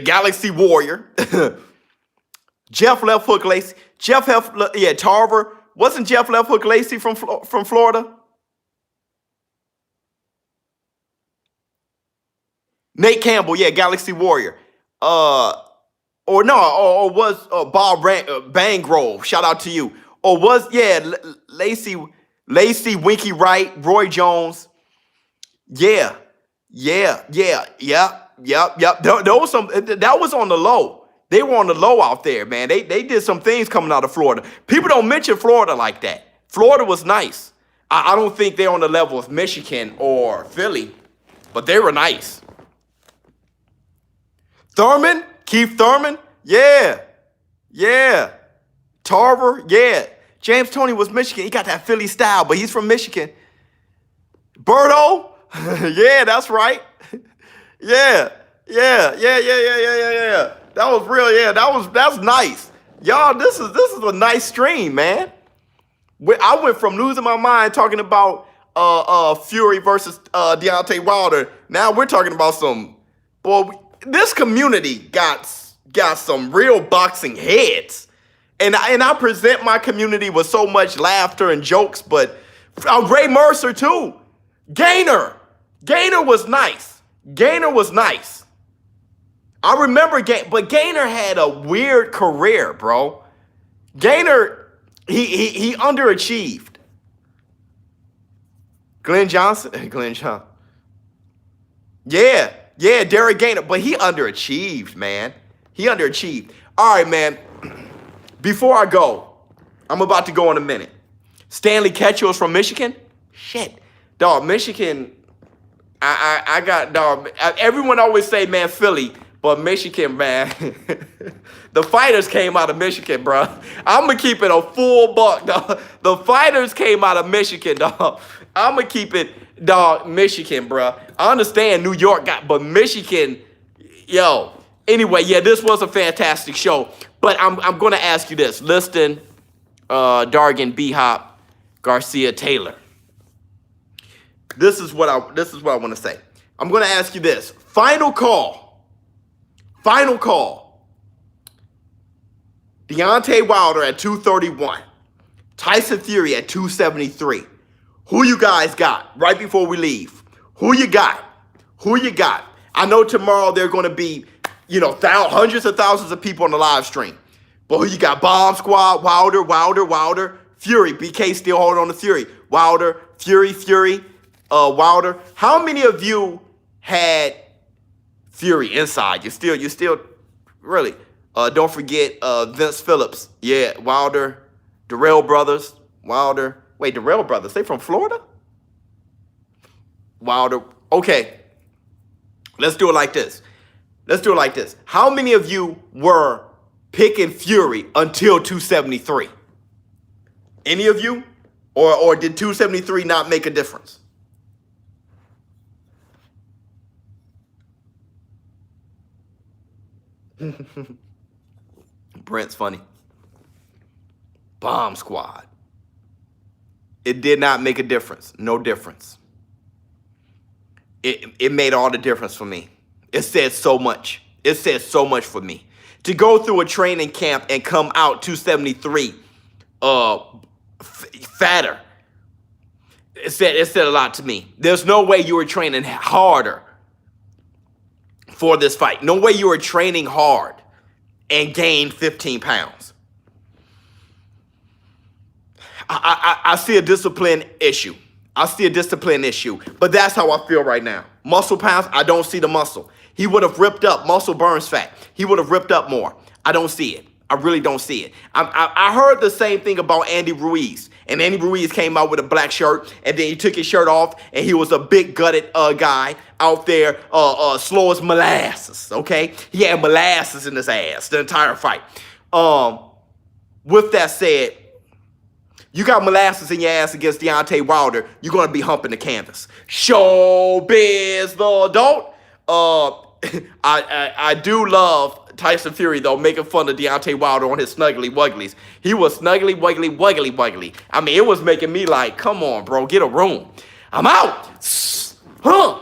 Galaxy Warrior. Jeff Left Hook Lacey. Tarver. Wasn't Jeff Left Hook Lacey from Florida? Nate Campbell, yeah, Galaxy Warrior. Or was Bob Bangrove? Shout out to you. Or was Lacey? Lacey, Winky Wright, Roy Jones. Yeah. There was some, that was on the low. They were on the low out there, man. They did some things coming out of Florida. People don't mention Florida like that. Florida was nice. I don't think they're on the level of Michigan or Philly, but they were nice. Thurman, Keith Thurman, yeah. Tarver, yeah. James Toney was Michigan. He got that Philly style, but he's from Michigan. Berto, yeah, that's right. Yeah. That was real. Yeah, that's nice. Y'all, this is a nice stream, man. I went from losing my mind talking about Fury versus Deontay Wilder. Now we're talking about some, boy, this community got some real boxing heads. And I present my community with so much laughter and jokes, but Ray Mercer too. Gainer was nice. I remember but Gainer had a weird career, bro. Gainer, he underachieved. Glenn Johnson. Yeah, Derek Gainer, but he underachieved, man. He underachieved. All right, man. Before I go, I'm about to go in a minute. Stanley Ketchell's from Michigan. Shit, dog, Michigan. I got, dog. Everyone always say, man, Philly, but Michigan, man. The fighters came out of Michigan, bro. I'm gonna keep it a full buck, dog. The fighters came out of Michigan, dog. I'm gonna keep it, dog. Michigan, bro. I understand New York but Michigan, yo. Anyway, yeah, this was a fantastic show. But I'm going to ask you this. Liston, Dargan, B-Hop, Garcia, Taylor. This is what I want to say. I'm going to ask you this. Final call. Deontay Wilder at 231. Tyson Fury at 273. Who you guys got right before we leave? Who you got? I know tomorrow they're going to be, hundreds of thousands of people on the live stream. But who you got? Bomb Squad, Wilder, Fury. BK still holding on to Fury. Wilder, Fury, Wilder. How many of you had Fury inside? You still, really. Don't forget Vince Phillips. Yeah, Wilder, Darrell Brothers, Wilder. Wait, Darrell Brothers, they from Florida? Wilder. Okay, let's do it like this. How many of you were picking Fury until 273? Any of you? Or did 273 not make a difference? Brent's funny. Bomb Squad. It did not make a difference. No difference. It made all the difference for me. It said so much. It said so much for me. To go through a training camp and come out 273 fatter. It said a lot to me. There's no way you were training harder for this fight. No way you were training hard and gained 15 pounds. I see a discipline issue. But that's how I feel right now. Muscle pounds, I don't see the muscle. He would have ripped up. Muscle burns fat. He would have ripped up more. I don't see it. I really don't see it. I heard the same thing about Andy Ruiz. And Andy Ruiz came out with a black shirt, and then he took his shirt off, and he was a big gutted guy out there, slow as molasses, okay? He had molasses in his ass the entire fight. With that said, you got molasses in your ass against Deontay Wilder, you're going to be humping the canvas. ShowBizz the adult. I do love Tyson Fury, though, making fun of Deontay Wilder on his snuggly wugglies. He was snuggly wuggly. I mean, it was making me like, come on, bro, get a room. I'm out. Huh.